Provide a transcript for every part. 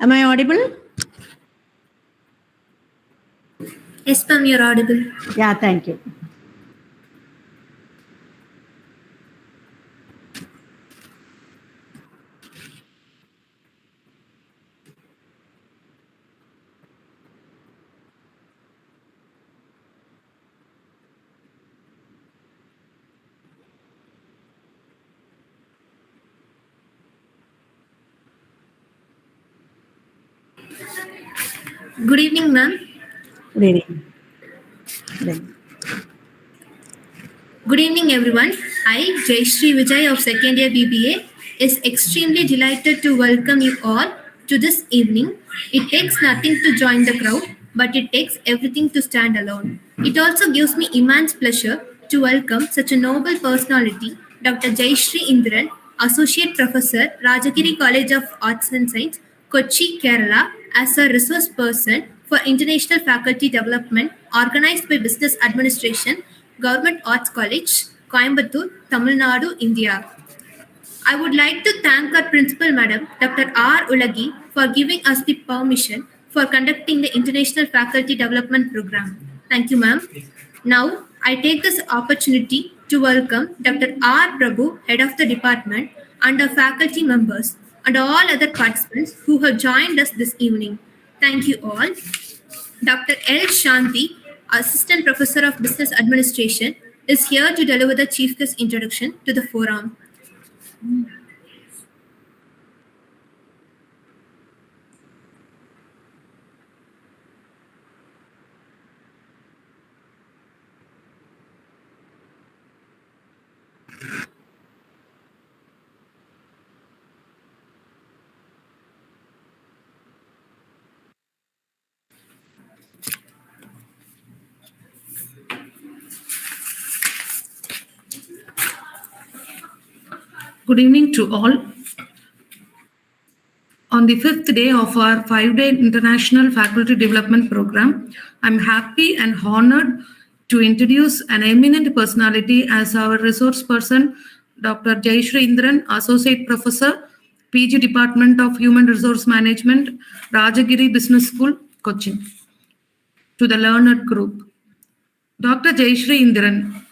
Am I audible? Yes, ma'am, you're audible. Yeah, thank you. Good evening, ma'am. Good evening. Good evening. Good evening, everyone. I, Jayashree Vijay of second year BBA, is extremely delighted to welcome you all to this evening. It takes nothing to join the crowd, but it takes everything to stand alone. It also gives me immense pleasure to welcome such a noble personality, Dr. Jayashree Indran, Associate Professor, Rajagiri College of Arts and Science, Kochi, Kerala, as a resource person for international faculty development organized by Business Administration, Government Arts College, Coimbatore, Tamil Nadu, India. I would like to thank our principal madam, Dr. R. Ulagi, for giving us the permission for conducting the International Faculty Development Program. Thank you, ma'am. Now, I take this opportunity to welcome Dr. R. Prabhu, head of the department, and our faculty members, and all other participants who have joined us this evening. Thank you all. Dr. L. Shanti, Assistant Professor of Business Administration, is here to deliver the Chief Guest introduction to the forum. Good evening to all. On the 5th day of our 5-day International Faculty Development Program, I'm happy and honored to introduce an eminent personality as our resource person, Dr. Jayashree Indran, Associate Professor, PG Department of Human Resource Management, Rajagiri Business School, Cochin. To the learned group, Dr. Jayashree Indran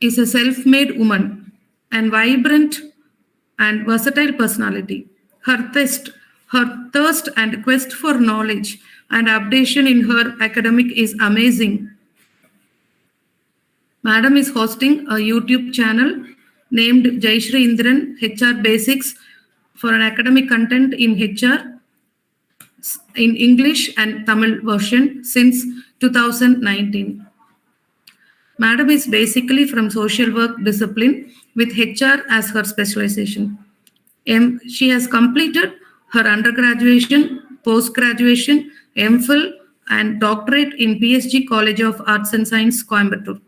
is a self-made woman and vibrant and versatile personality. Her thirst and quest for knowledge and updation in her academic is amazing. Madam is hosting a YouTube channel named Jayashree Indran HR Basics for an academic content in HR in English and Tamil version since 2019. Madam is basically from social work discipline with HR as her specialization. She has completed her undergraduation, post-graduation, MPhil, and doctorate in PSG College of Arts and Science, Coimbatore.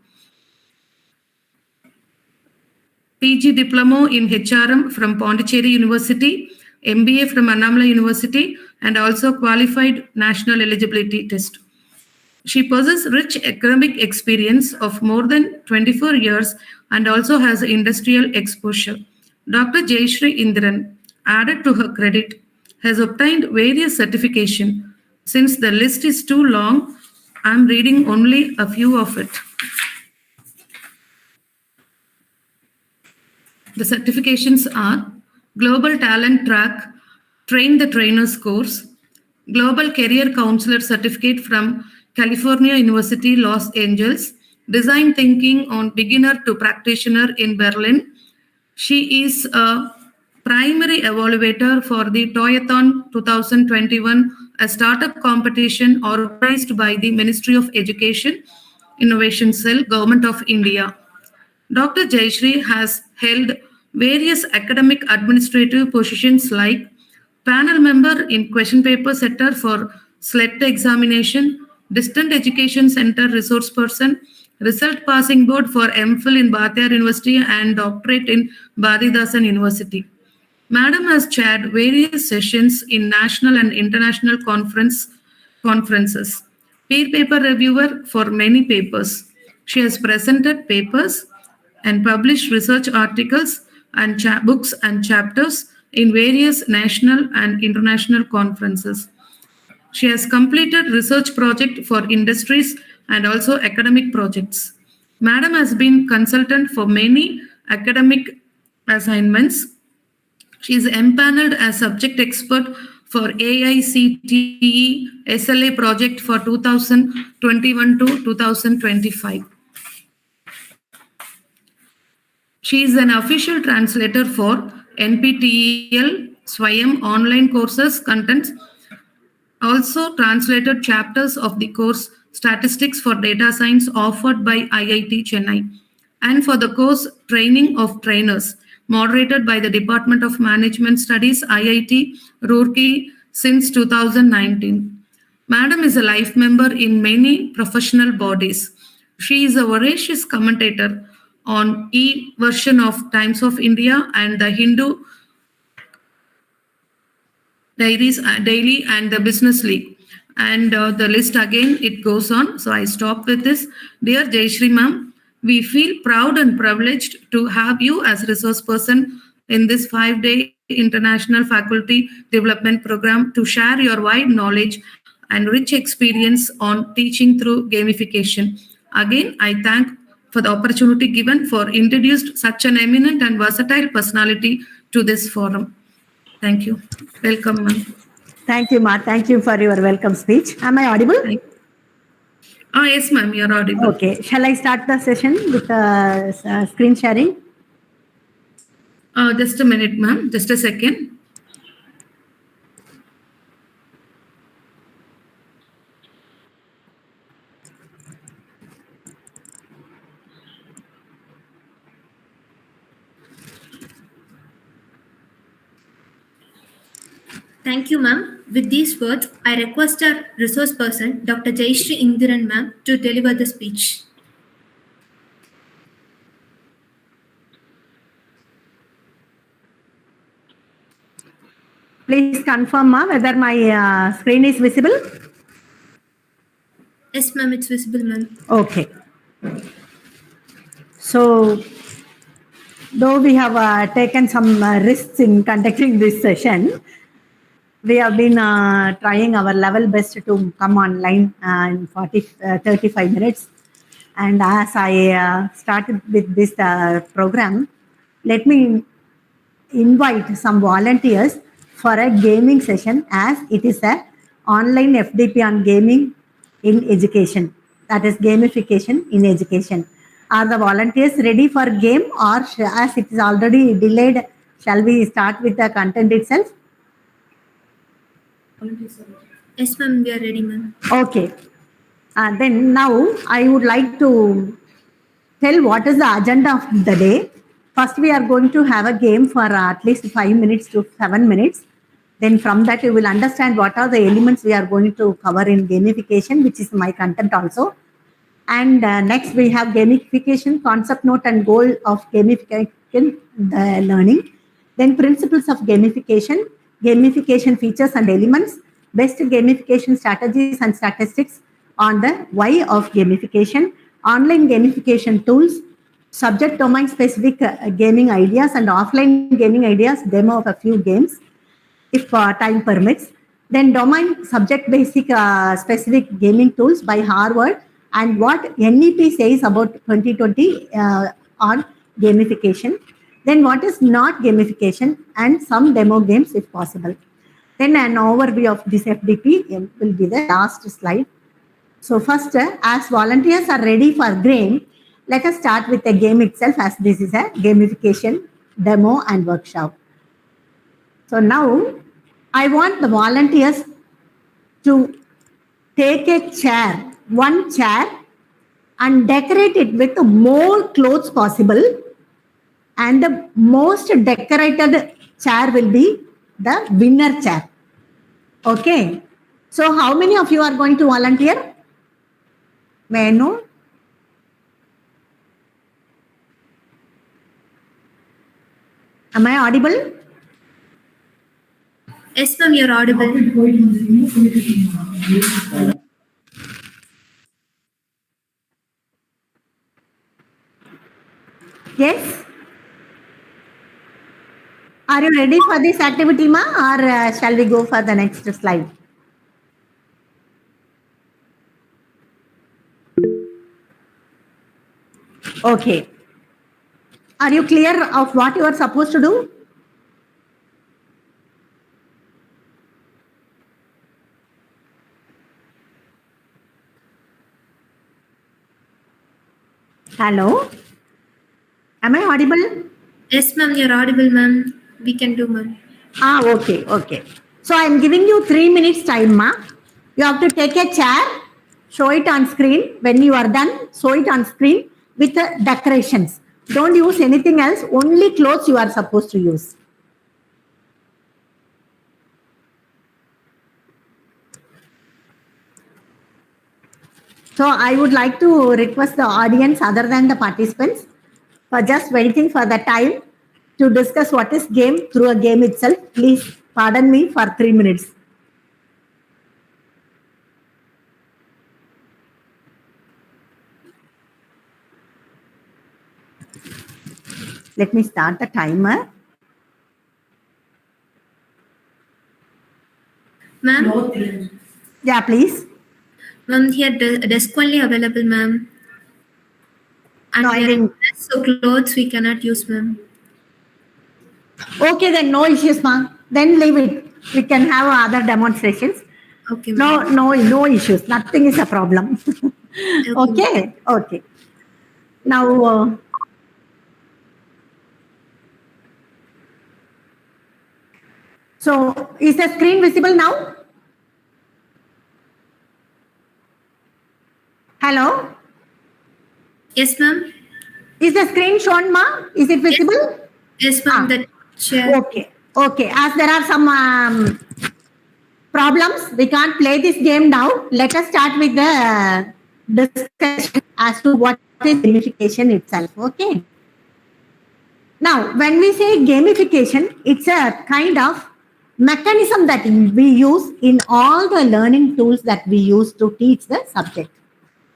PG Diploma in HRM from Pondicherry University, MBA from Annamalai University, and also qualified national eligibility test. She possesses rich academic experience of more than 24 years and also has industrial exposure. Dr. Jayashree Indran, added to her credit, has obtained various certifications. Since the list is too long, I'm reading only a few of it. The certifications are Global Talent Track, Train the Trainers course, Global Career Counselor Certificate from California University, Los Angeles, Design Thinking on Beginner to Practitioner in Berlin. She is a primary evaluator for the Toyathon 2021, a startup competition organized by the Ministry of Education, Innovation Cell, Government of India. Dr. Jayashree has held various academic administrative positions like panel member in question paper setter for SLET examination, Distant Education Center resource person, result passing board for MPhil in Bhatyar University and doctorate in Bhadidasan University. Madam has chaired various sessions in national and international conferences. Peer paper reviewer for many papers. She has presented papers and published research articles and books and chapters in various national and international conferences. She has completed research project for industries and also academic projects. Madam has been consultant for many academic assignments. She is empaneled as subject expert for AICTE SLA project for 2021 to 2025. She is an official translator for NPTEL Swayam online courses contents, also translated chapters of the course Statistics for Data Science offered by IIT Chennai, and for the course Training of Trainers, moderated by the Department of Management Studies, IIT Roorkee since 2019. Madam is a life member in many professional bodies. She is a voracious commentator on e-version of Times of India and the Hindu Diaries Daily and the Business League. And the list again, it goes on. So I stop with this. Dear Jayashree ma'am, we feel proud and privileged to have you as resource person in this 5-day international faculty development program to share your wide knowledge and rich experience on teaching through gamification. Again, I thank for the opportunity given for introduced such an eminent and versatile personality to this forum. Thank you. Welcome, ma'am. Thank you, Ma. Thank you for your welcome speech. Am I audible? Yes, ma'am, you're audible. Okay. Shall I start the session with screen sharing? Just a minute, ma'am. Just a second. Thank you, ma'am. With these words, I request our resource person, Dr. Jayashree Indiran ma'am, to deliver the speech. Please confirm, Ma, whether my screen is visible. Yes, ma'am, it's visible, ma'am. Okay. So, though we have taken some risks in conducting this session, we have been trying our level best to come online in 35 minutes. And as I started with this program, let me invite some volunteers for a gaming session, as it is a online FDP on gaming in education. That is gamification in education. Are the volunteers ready for game, or as it is already delayed, shall we start with the content itself? Yes, ma'am, we are ready, ma'am. Okay. Then now I would like to tell what is the agenda of the day. First, we are going to have a game for at least 5 minutes to 7 minutes. Then from that, you will understand what are the elements we are going to cover in gamification, which is my content also. And next, we have gamification, concept note and goal of gamification, the learning. Then principles of gamification, gamification features and elements, best gamification strategies and statistics on the why of gamification, online gamification tools, subject domain specific gaming ideas and offline gaming ideas, demo of a few games, if time permits. Then domain subject basic specific gaming tools by Harvard, and what NEP says about 2020 on gamification. Then what is not gamification, and some demo games if possible. Then an overview of this FDP will be the last slide. So first, as volunteers are ready for game, let us start with the game itself, as this is a gamification demo and workshop. So now I want the volunteers to take a chair, one chair, and decorate it with more clothes possible. And the most decorated chair will be the winner chair. Okay. So how many of you are going to volunteer? May I know? Am I audible? Yes, ma'am, you're audible. Yes? Are you ready for this activity, ma, or shall we go for the next slide? Okay. Are you clear of what you are supposed to do? Hello? Am I audible? Yes, ma'am, you're audible, ma'am. We can do, ma'am. Okay, okay. So I'm giving you 3 minutes time, ma. You have to take a chair, show it on screen. When you are done, show it on screen with decorations. Don't use anything else. Only clothes you are supposed to use. So I would like to request the audience other than the participants for just waiting for the time to discuss what is game through a game itself. Please pardon me for 3 minutes. Let me start the timer. Ma'am? Yeah, please. Ma'am, here desk only available, ma'am. And No, I we are in didn't. dress, so clothes we cannot use, ma'am. Okay, then no issues, ma. Then leave it. We can have other demonstrations. Okay, ma'am. No issues. Nothing is a problem. Okay, okay. Now, so is the screen visible now? Hello? Yes, ma'am. Is the screen shown, ma? Is it visible? Yes, ma'am. Ah. The chair. Okay, okay. As there are some problems, we can't play this game now. Let us start with the discussion as to what is gamification itself. Okay. Now, when we say gamification, it's a kind of mechanism that we use in all the learning tools that we use to teach the subject.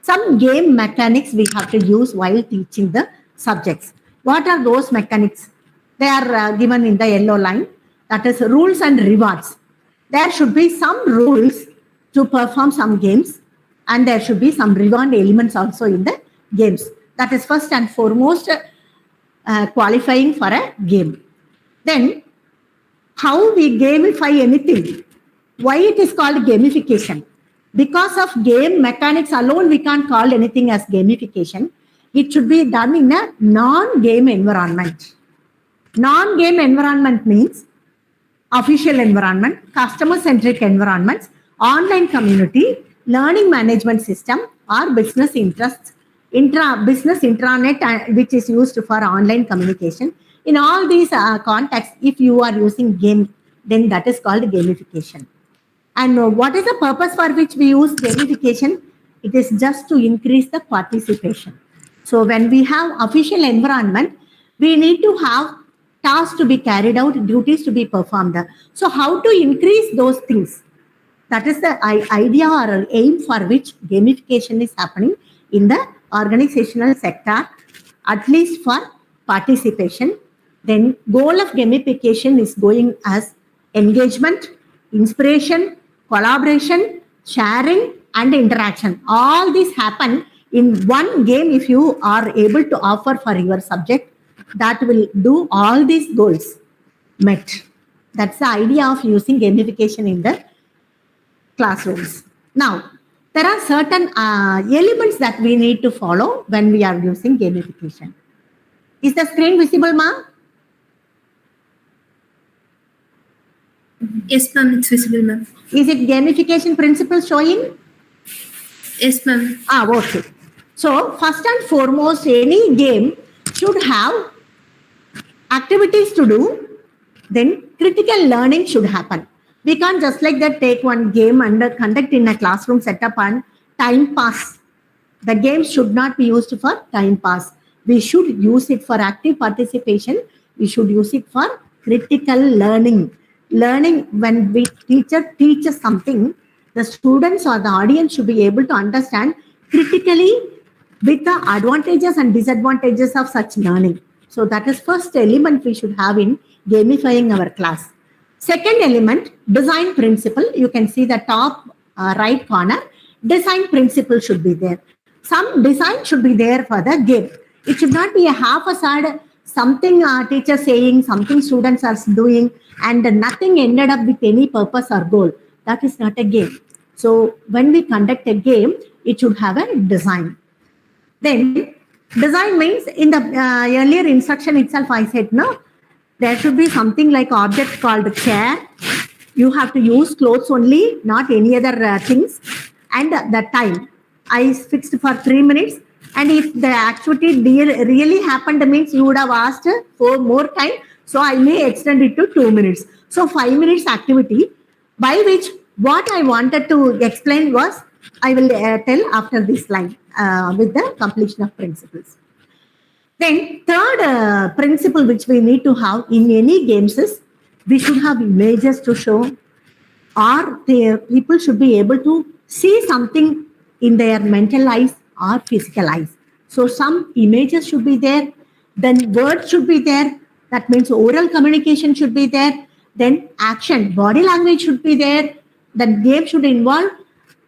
Some game mechanics we have to use while teaching the subjects. What are those mechanics? They are given in the yellow line. That is rules and rewards. There should be some rules to perform some games, and there should be some reward elements also in the games. That is first and foremost qualifying for a game. Then, how we gamify anything? Why it is called gamification? Because of game mechanics alone, we can't call anything as gamification. It should be done in a non-game environment. Non-game environment means official environment, customer-centric environments, online community, learning management system, or business interests, business intranet, which is used for online communication. In all these contexts, if you are using game, then that is called gamification. And what is the purpose for which we use gamification? It is just to increase the participation. So when we have official environment, we need to have tasks to be carried out, duties to be performed. So how to increase those things? That is the idea or aim for which gamification is happening in the organizational sector, at least for participation. Then goal of gamification is going as engagement, inspiration, collaboration, sharing, and interaction. All these happen in one game if you are able to offer for your subject that will do all these goals met. That's the idea of using gamification in the classrooms. Now, there are certain elements that we need to follow when we are using gamification. Is the screen visible, ma? Yes, ma'am. It's visible, ma'am. Is it gamification principles showing? Yes, ma'am. Okay. So, first and foremost, any game should have activities to do, then critical learning should happen. We can't just like that take one game and conduct in a classroom setup and time pass. The game should not be used for time pass. We should use it for active participation. We should use it for critical learning. Learning, when we teacher teaches something, the students or the audience should be able to understand critically with the advantages and disadvantages of such learning. So that is first element we should have in gamifying our class. Second element, design principle. You can see the top right corner. Design principle should be there. Some design should be there for the game. It should not be a half-assed something teacher saying, something students are doing, and nothing ended up with any purpose or goal. That is not a game. So when we conduct a game, it should have a design. Then design means in the earlier instruction itself, I said, no, there should be something like object called chair. You have to use clothes only, not any other things. And the time, I fixed for 3 minutes. And if the activity really happened, means you would have asked for more time. So I may extend it to 2 minutes. So 5 minutes activity, by which what I wanted to explain was, I will tell after this line with the completion of principles. Then third principle which we need to have in any games is we should have images to show, or people should be able to see something in their mental eyes or physical eyes. So some images should be there, then words should be there. That means oral communication should be there. Then action, body language should be there. The game should involve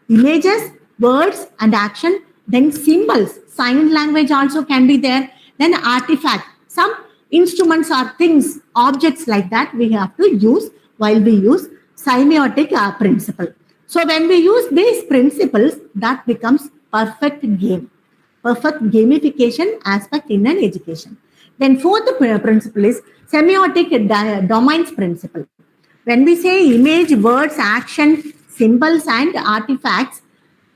images, words, and action. Then symbols, sign language also can be there. Then artifact, some instruments or things, objects like that we have to use while we use semiotic principle. So when we use these principles, that becomes perfect game, perfect gamification aspect in an education. Then fourth principle is semiotic domains principle. When we say image, words, action, symbols, and artifacts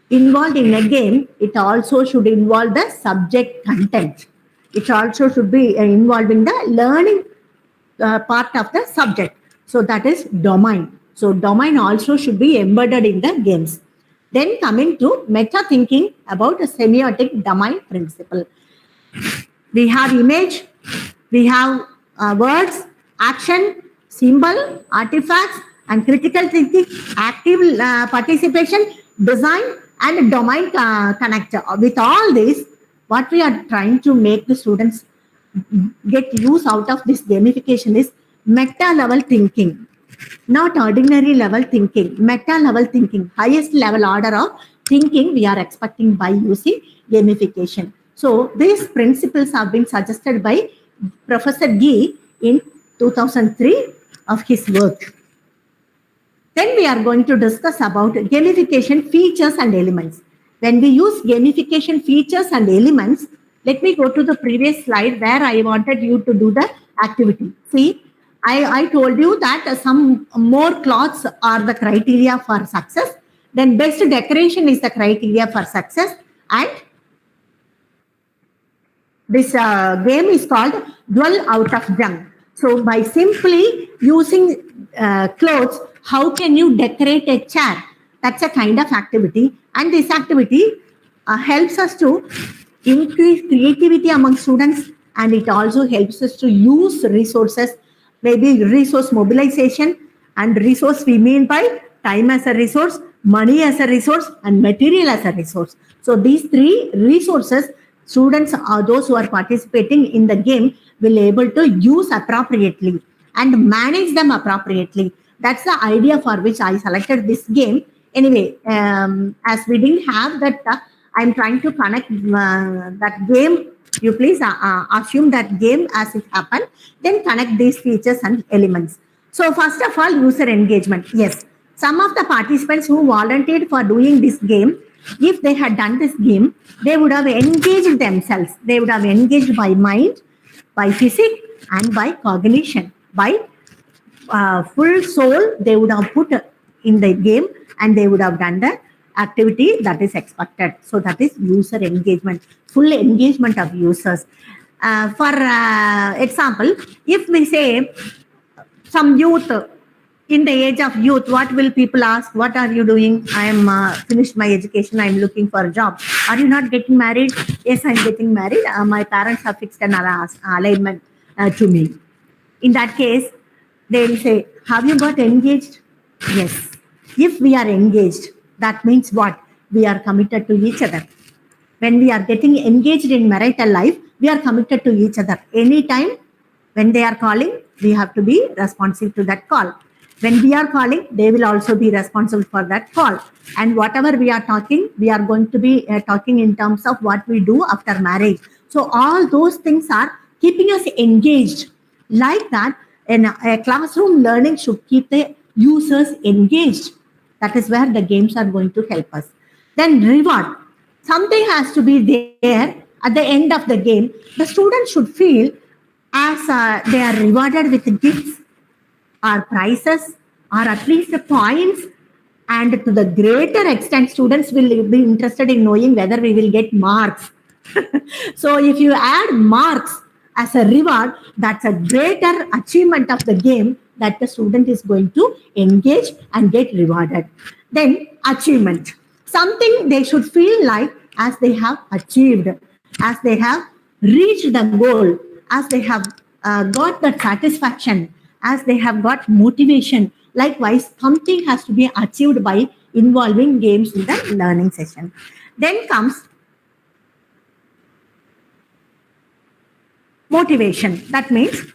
involved in a game, it also should involve the subject content. It also should be involving the learning part of the subject. So that is domain. So domain also should be embedded in the games. Then coming to meta thinking about a semiotic domain principle. We have image, we have words, action, symbol, artifacts, and critical thinking, active participation, design, and domain connector. With all this, what we are trying to make the students get use out of this gamification is meta level thinking, not ordinary level thinking, meta level thinking, highest level order of thinking we are expecting by using gamification. So these principles have been suggested by Professor Gee in 2003 of his work. Then we are going to discuss about gamification features and elements. When we use gamification features and elements, let me go to the previous slide where I wanted you to do the activity. See, I told you that some more cloths are the criteria for success. Then best decoration is the criteria for success. And this game is called Dwell Out of Junk. So by simply using clothes, how can you decorate a chair? That's a kind of activity. And this activity helps us to increase creativity among students, and it also helps us to use resources, maybe resource mobilization, and resource we mean by time as a resource, money as a resource, and material as a resource. So these three resources, students are those who are participating in the game will able to use appropriately and manage them appropriately. That's the idea for which I selected this game. Anyway, as we didn't have that, I'm trying to connect that game. You please assume that game as it happened, then connect these features and elements. So first of all, user engagement. Yes, some of the participants who volunteered for doing this game, if they had done this game, they would have engaged themselves. They would have engaged by mind, by physics, and by cognition. By full soul, they would have put in the game, and they would have done the activity that is expected. So that is user engagement, full engagement of users. For example, if we say some youth, in the age of youth, what will people ask? What are you doing? I am finished my education. I am looking for a job. Are you not getting married? Yes, I am getting married. My parents have fixed an alignment to me. In that case, they will say, have you got engaged? Yes. If we are engaged, that means what? We are committed to each other. When we are getting engaged in marital life, we are committed to each other. Anytime when they are calling, We have to be responsive to that call. When we are calling, they will also be responsible for that call. And whatever we are talking, we are going to be talking in terms of what we do after marriage. So all those things are keeping us engaged. Like that, in a classroom learning should keep the users engaged. That is where the games are going to help us. Then reward. Something has to be there at the end of the game. The students should feel as they are rewarded with gifts or prizes or at least the points, and to the greater extent students will be interested in knowing whether we will get marks. So if you add marks as a reward, that's a greater achievement of the game that the student is going to engage and get rewarded. Then achievement, something they should feel like as they have achieved, as they have reached the goal, as they have got the satisfaction, as they have got motivation. Likewise, something has to be achieved by involving games in the learning session. Then comes motivation. That means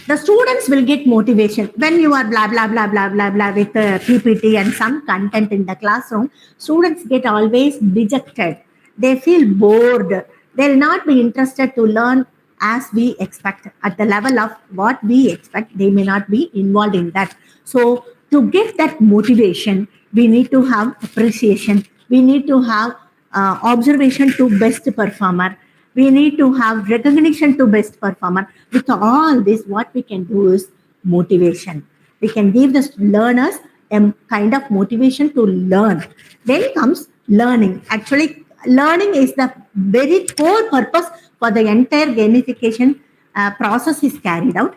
the students will get motivation when you are blah blah blah blah blah blah with PPT and some content in the classroom. Students get always dejected. They feel bored. They'll not be interested to learn as we expect at the level of what we expect. They may not be involved in that. So to get that motivation, we need to have appreciation. We need to have observation to best performer. We need to have recognition to best performer. With all this, what we can do is motivation. We can give the learners a kind of motivation to learn. Then comes learning. Actually, learning is the very core purpose for the entire gamification process is carried out.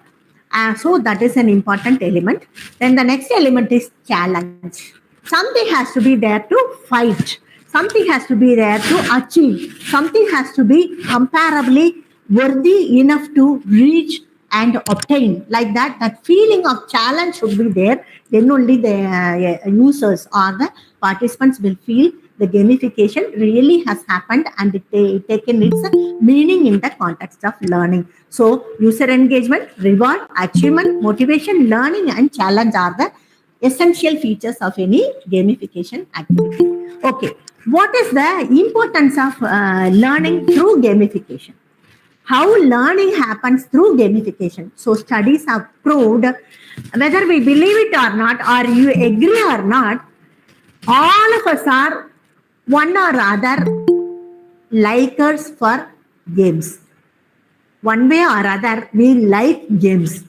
So that is an important element. Then the next element is challenge. Something has to be there to fight. Something has to be there to achieve. Something has to be comparably worthy enough to reach and obtain. Like that, that feeling of challenge should be there. Then only the users or the participants will feel the gamification really has happened and it taken its meaning in the context of learning. So user engagement, reward, achievement, motivation, learning and challenge are the essential features of any gamification activity. Okay, what is the importance of learning through gamification? How learning happens through gamification? So studies have proved, whether we believe it or not, or you agree or not, all of us are one or other likers for games. One way or other, we like games.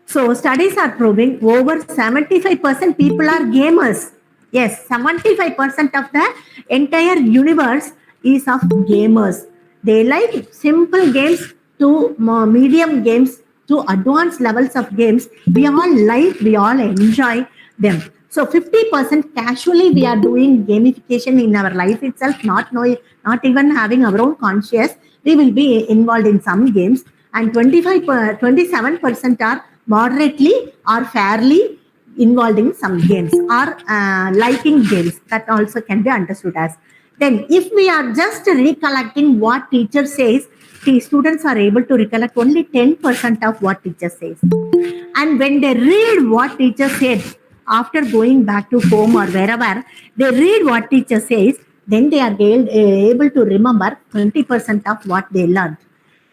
So studies are proving over 75% people are gamers. Yes, 75% of the entire universe is of gamers. They like simple games to medium games to advanced levels of games. We all like, we all enjoy them. So 50% casually we are doing gamification in our life itself, not even having our own conscious. We will be involved in some games, and 27% are moderately or fairly involved in some games or liking games. That also can be understood as. Then if we are just recollecting what teacher says, the students are able to recollect only 10% of what teacher says. And when they read what teacher said, after going back to home or wherever, they read what teacher says, then they are able to remember 20% of what they learned.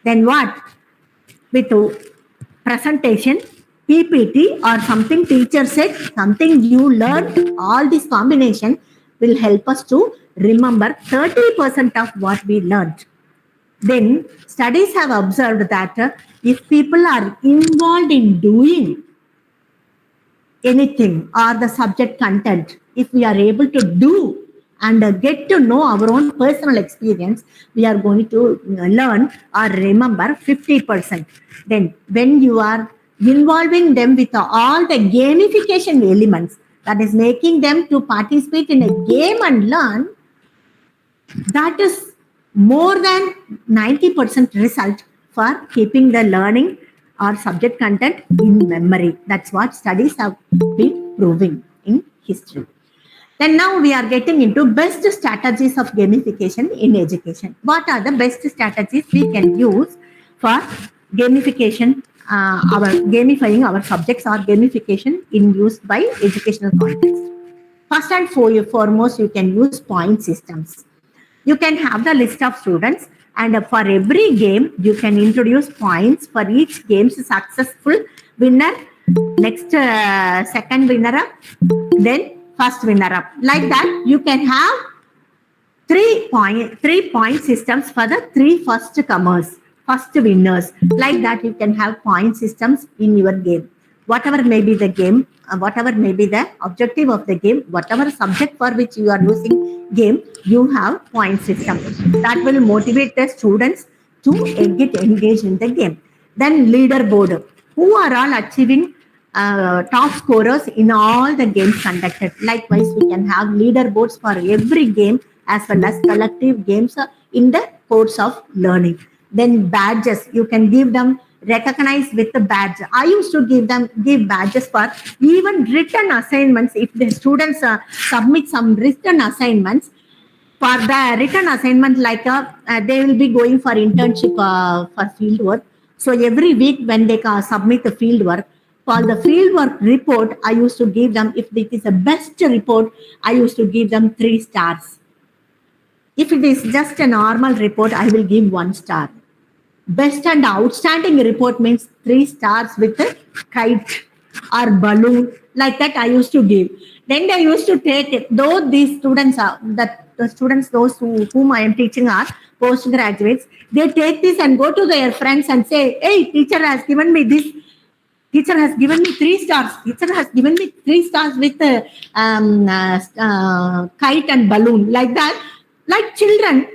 Then what? With presentation, PPT or something teacher said, something you learned, all this combination will help us to remember 30% of what we learned. Then studies have observed that if people are involved in doing anything or the subject content, if we are able to do and get to know our own personal experience, we are going to learn or remember 50%. Then when you are involving them with all the gamification elements, that is making them to participate in a game and learn, that is more than 90% result for keeping the learning or subject content in memory. That's what studies have been proving in history. Then now we are getting into best strategies of gamification in education. What are the best strategies we can use for gamification our gamifying our subjects or gamification in used by educational context. First and foremost, you can use point systems. You can have the list of students, and for every game, you can introduce points for each game's successful winner, next second winner up, then first winner up. Like that, you can have 3 point systems for the three first comers, first winners. Like that, you can have point systems in your game. Whatever may be the game, whatever may be the objective of the game, whatever subject for which you are using game, you have point system that will motivate the students to get engaged in the game. Then leaderboard, who are all achieving top scorers in all the games conducted. Likewise, we can have leaderboards for every game as well as collective games in the course of learning. Then badges, you can give them recognized with the badge. I used to give badges for even written assignments. If the students submit some written assignments, for the written assignment, like they will be going for internship for field work. So every week when they submit the field work, for the field work report, I used to give them, if it is a best report, I used to give them 3 stars. If it is just a normal report, I will give 1 star. Best and outstanding report means 3 stars with a kite or balloon. Like that, I used to give. Then I used to take it. Though these students are, the students, those whom I am teaching are postgraduates, they take this and go to their friends and say, hey, teacher has given me this. Teacher has given me 3 stars. Teacher has given me 3 stars with kite and balloon. Like that. Like children,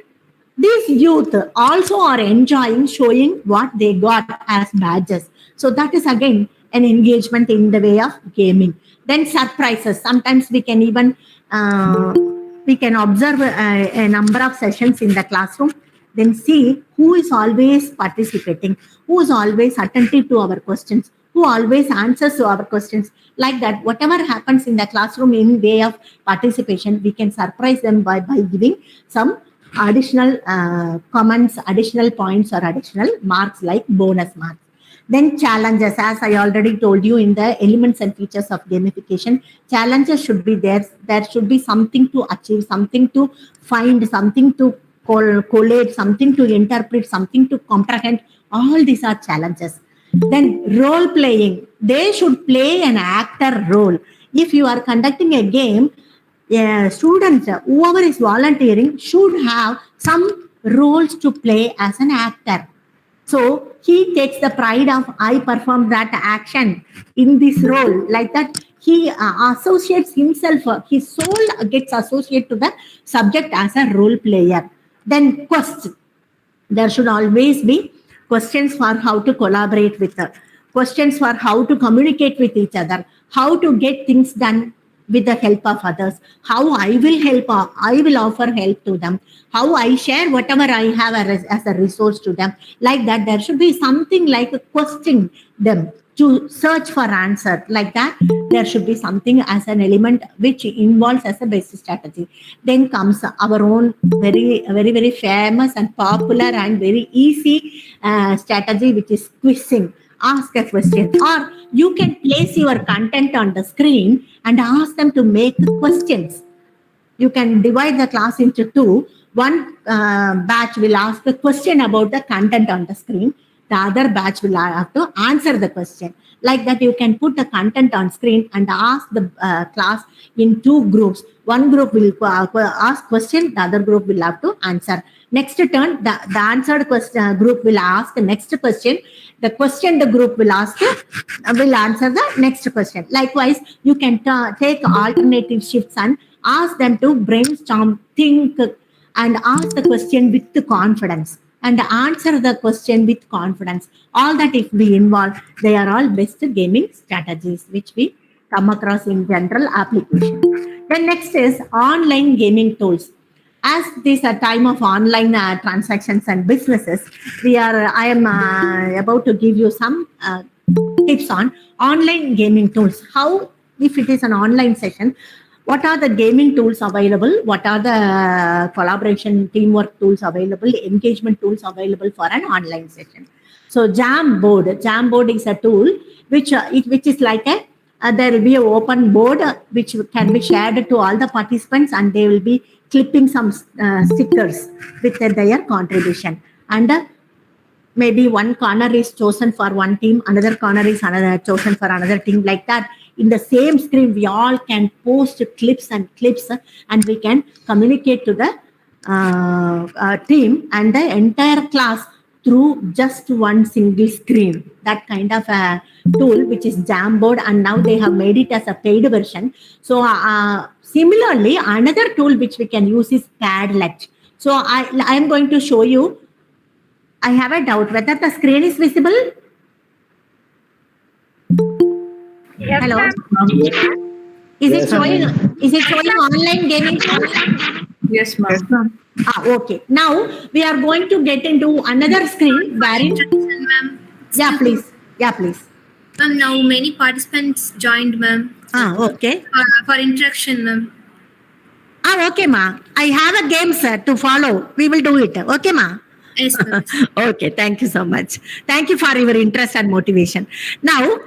these youth also are enjoying showing what they got as badges. So that is again an engagement in the way of gaming. Then surprises. Sometimes we can even we can observe a number of sessions in the classroom. Then see who is always participating, who is always attentive to our questions, who always answers to our questions. Like that, whatever happens in the classroom in way of participation, we can surprise them by giving some additional comments, additional points, or additional marks like bonus marks. Then challenges, as I already told you in the elements and features of gamification, challenges should be there. There should be something to achieve, something to find, something to collate, something to interpret, something to comprehend. All these are challenges. Then role playing, they should play an actor role. If you are conducting a game, students, whoever is volunteering, should have some roles to play as an actor. So he takes the pride of, I performed that action in this role. Like that, he associates himself, his soul gets associated to the subject as a role player. Then questions. There should always be questions for how to collaborate with questions for how to communicate with each other, how to get things done with the help of others, how I will help, I will offer help to them, how I share whatever I have as a resource to them. Like that, there should be something like a question them to search for answer. Like that, there should be something as an element which involves as a basic strategy. Then comes our own very famous and popular and very easy strategy, which is quizzing. Ask a question, or you can place your content on the screen and ask them to make questions. You can divide the class into 2. One batch will ask a question about the content on the screen. The other batch will have to answer the question. Like that, you can put the content on screen and ask the class in 2 groups. One group will ask question, the other group will have to answer. Next turn, the answered question group will ask the next question. The question the group will ask will answer the next question. Likewise, you can take alternative shifts and ask them to brainstorm, think, and ask the question with the confidence and answer the question with confidence. All that if we involve, they are all best gaming strategies which we come across in general application. Then next is online gaming tools. As this a time of online transactions and businesses, I am about to give you some tips on online gaming tools. How, if it is an online session, what are the gaming tools available? What are the collaboration, teamwork tools available, engagement tools available for an online session? So Jamboard is a tool which is like a there will be an open board which can be shared to all the participants, and they will be clipping some stickers with their contribution. And maybe one corner is chosen for one team, another corner is another chosen for another team. Like that, in the same screen, we all can post clips, and we can communicate to the team and the entire class through just one single screen. That kind of a tool, which is Jamboard, and now they have made it as a paid version. So similarly, another tool which we can use is Padlet. So I am going to show you. I have a doubt whether the screen is visible. Yes, Hello. ma'am. Is it showing? Is it showing online gaming? Yes, ma'am. Okay. Now we are going to get into another screen wherein. Introduction, ma'am. Yeah, please. Yeah, please. Ma'am, now many participants joined, ma'am. Okay. For interaction, ma'am. Okay, ma. I have a game, sir, to follow. We will do it. Okay, ma. Yes, ma'am. Okay, thank you so much. Thank you for your interest and motivation. Now,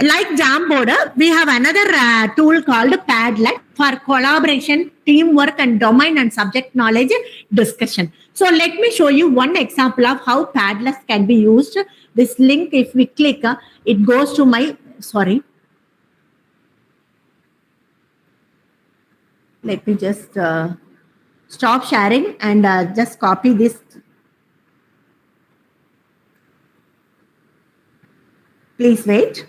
like Jamboard, we have another tool called Padlet for collaboration, teamwork, and domain and subject knowledge discussion. So let me show you one example of how Padlet can be used. This link, if we click, it goes to my, sorry. Let me just stop sharing and just copy this. Please wait.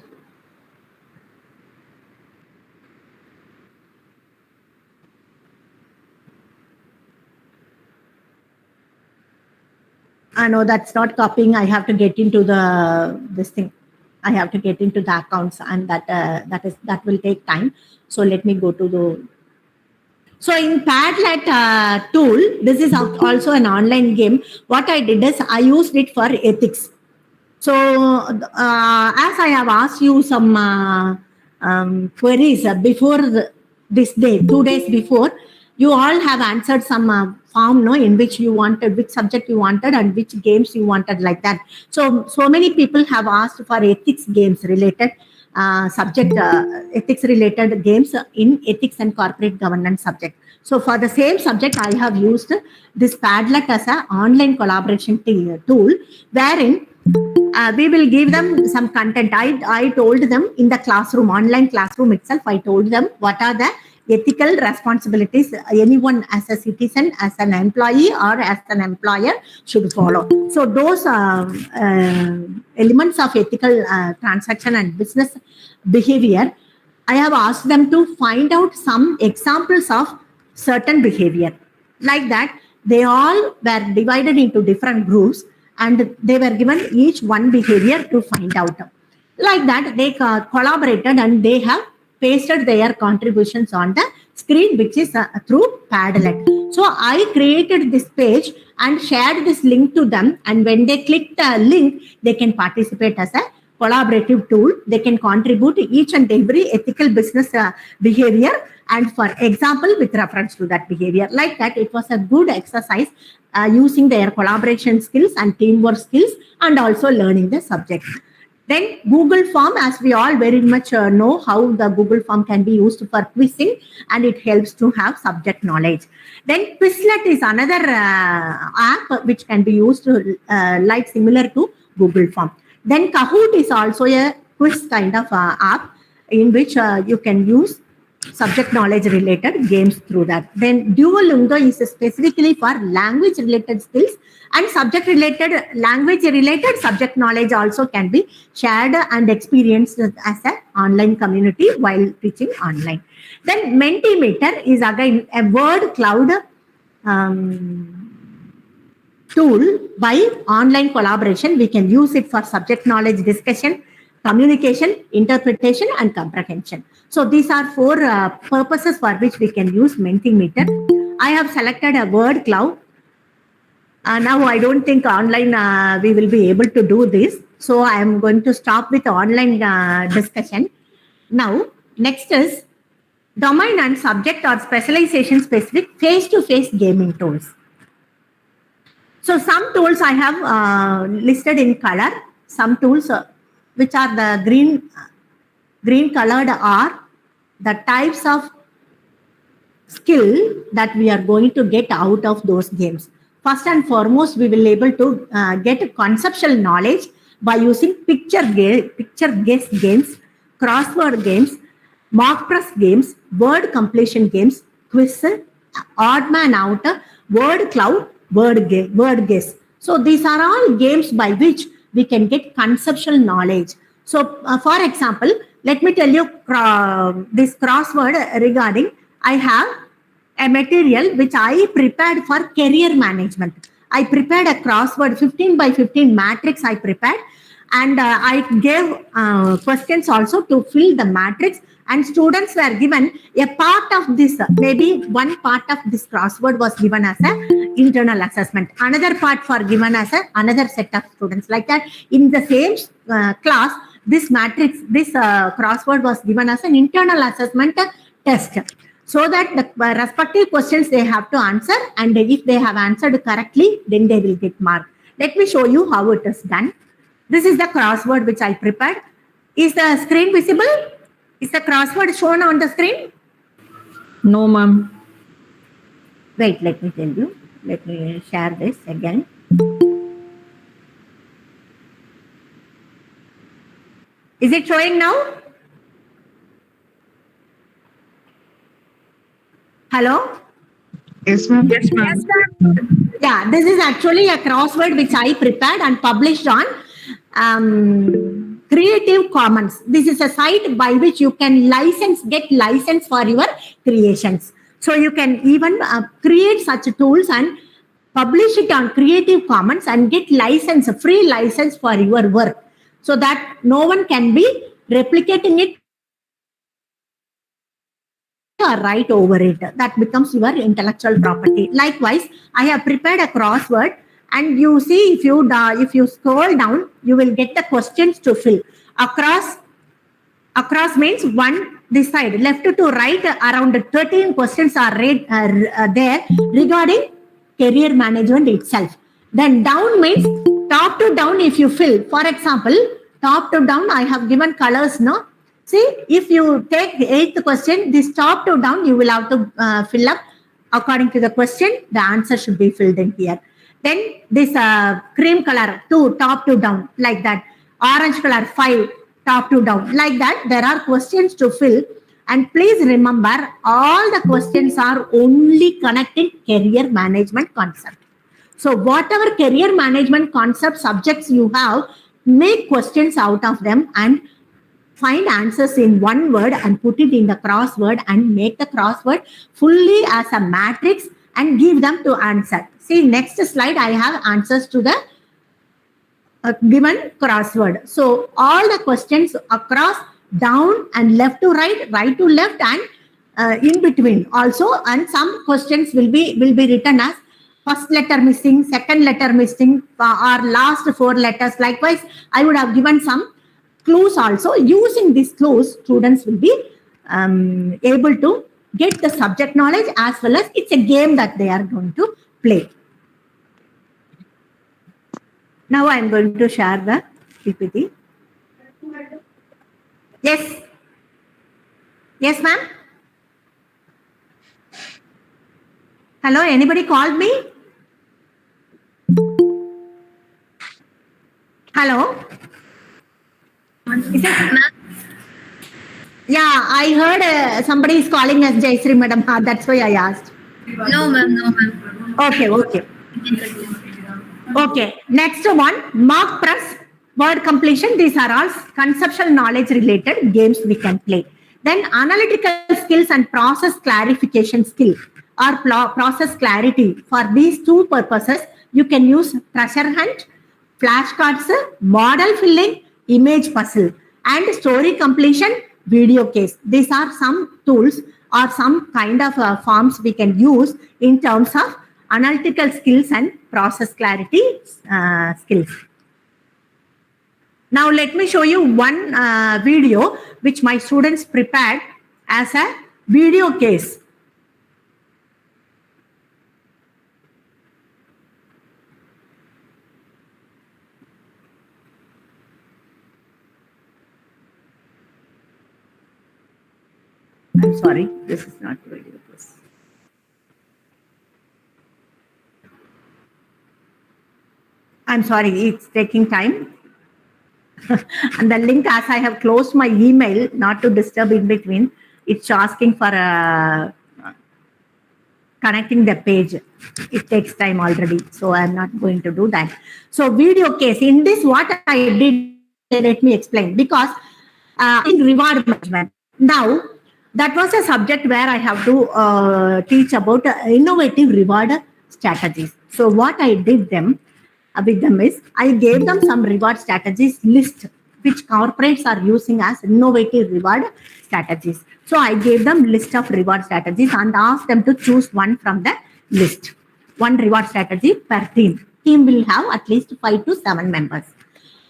No, that's not copying. I have to get into this thing. I have to get into the accounts, and that will take time. So let me go to the. So in Padlet tool, this is also an online game. What I did is I used it for ethics. So as I have asked you some queries before this day, 2 days before, you all have answered some form, no, in which you wanted, which subject you wanted, and which games you wanted, like that. So many people have asked for ethics games related ethics related games in ethics and corporate governance subject. So for the same subject, I have used this Padlet as an online collaboration tool, wherein we will give them some content. I told them in the classroom, online classroom itself, I told them what are the ethical responsibilities anyone as a citizen, as an employee, or as an employer should follow. So those elements of ethical transaction and business behavior, I have asked them to find out some examples of certain behavior. Like that, they all were divided into different groups, and they were given each one behavior to find out. Like that, they collaborated and they have pasted their contributions on the screen, which is through Padlet. So I created this page and shared this link to them, and when they click the link, they can participate as a collaborative tool. They can contribute each and every ethical business behavior, and for example, with reference to that behavior. Like that, it was a good exercise using their collaboration skills and teamwork skills, and also learning the subject. Then Google Form, as we all very much know how the Google Form can be used for quizzing, and it helps to have subject knowledge. Then Quizlet is another app which can be used like similar to Google Form. Then Kahoot is also a quiz kind of app in which you can use subject knowledge related games through that. Then Duolingo is specifically for language related skills, and subject related, language related subject knowledge also can be shared and experienced as an online community while teaching online. Then Mentimeter is again a word cloud tool by online collaboration. We can use it for subject knowledge discussion, communication, interpretation, and comprehension. So these are four purposes for which we can use Mentimeter. I have selected a word cloud. Now I don't think online we will be able to do this. So I am going to stop with online discussion. Now, next is domain and subject or specialization specific face-to-face gaming tools. So some tools I have listed in color. Some tools which are the green colored are the types of skill that we are going to get out of those games. First and foremost, we will able to get conceptual knowledge by using picture guess games, crossword games, mock press games, word completion games, quiz, odd man out, word cloud, word guess. So these are all games by which we can get conceptual knowledge. So for example, let me tell you this crossword regarding I have a material which I prepared for career management. I prepared a crossword 15 by 15 matrix I prepared, and I gave questions also to fill the matrix, and students were given a part of this, maybe one part of this crossword was given as a internal assessment, another part for given as another set of students. Like that, in the same class, this matrix, this crossword was given as an internal assessment test, so that the respective questions they have to answer, and if they have answered correctly, then they will get marked. Let me show you how it is done. This is the crossword which I prepared. Is the screen visible? Is the crossword shown on the screen? No, ma'am. Wait, let me tell you. Let me share this again. Is it showing now? Hello? Yes, ma'am. Yes, ma'am. Yeah, this is actually a crossword which I prepared and published on Creative Commons. This is a site by which you can get license for your creations. So you can even create such tools and publish it on Creative Commons and get license, free license for your work, so that no one can be replicating it or write over it. That becomes your intellectual property. Likewise, I have prepared a crossword, and you see, if you scroll down, you will get the questions to fill. Across means one this side, left to right, around 13 questions are there regarding career management itself. Then down means top to down. If you fill, for example, top to down, I have given colors. No, see, if you take the 8th question, this top to down, you will have to fill up according to the question. The answer should be filled in here. Then this cream color 2, top to down, like that. Orange color 5, top to down, like that. There are questions to fill, and please remember, all the questions are only connecting career management concept. So whatever career management concept subjects you have, make questions out of them and find answers in one word and put it in the crossword and make the crossword fully as a matrix and give them to answer. See, next slide, I have answers to the given crossword. So all the questions across, down and left to right, right to left, and in between also, and some questions will be written as first letter missing, second letter missing, or last 4 letters. Likewise, I would have given some clues also. Using these clues, students will be able to get the subject knowledge, as well as it's a game that they are going to play. Now I am going to share the PPT. Yes. Yes, ma'am. Hello, anybody called me? Hello? Is it? Yeah, I heard somebody is calling us Jayshree madam. That's why I asked. No, ma'am. No, ma'am. Okay. Okay, next one, mock press, word completion. These are all conceptual knowledge related games we can play. Then analytical skills and process clarification skill or process clarity. For these two purposes, you can use treasure hunt, flashcards, model filling, image puzzle, and story completion, video case. These are some tools or some kind of forms we can use in terms of analytical skills and process clarity skills. Now let me show you one video which my students prepared as a video case. I'm sorry, this is not video. I'm sorry, it's taking time. And the link, as I have closed my email, not to disturb in between, it's asking for connecting the page. It takes time already, so I'm not going to do that. So video case, in this what I did, let me explain, because in reward management, now that was a subject where I have to teach about innovative reward strategies. So what I did them with them is I gave them some reward strategies list which corporates are using as innovative reward strategies. So I gave them list of reward strategies and asked them to choose one from the list. One reward strategy per team. Team will have at least 5 to 7 members.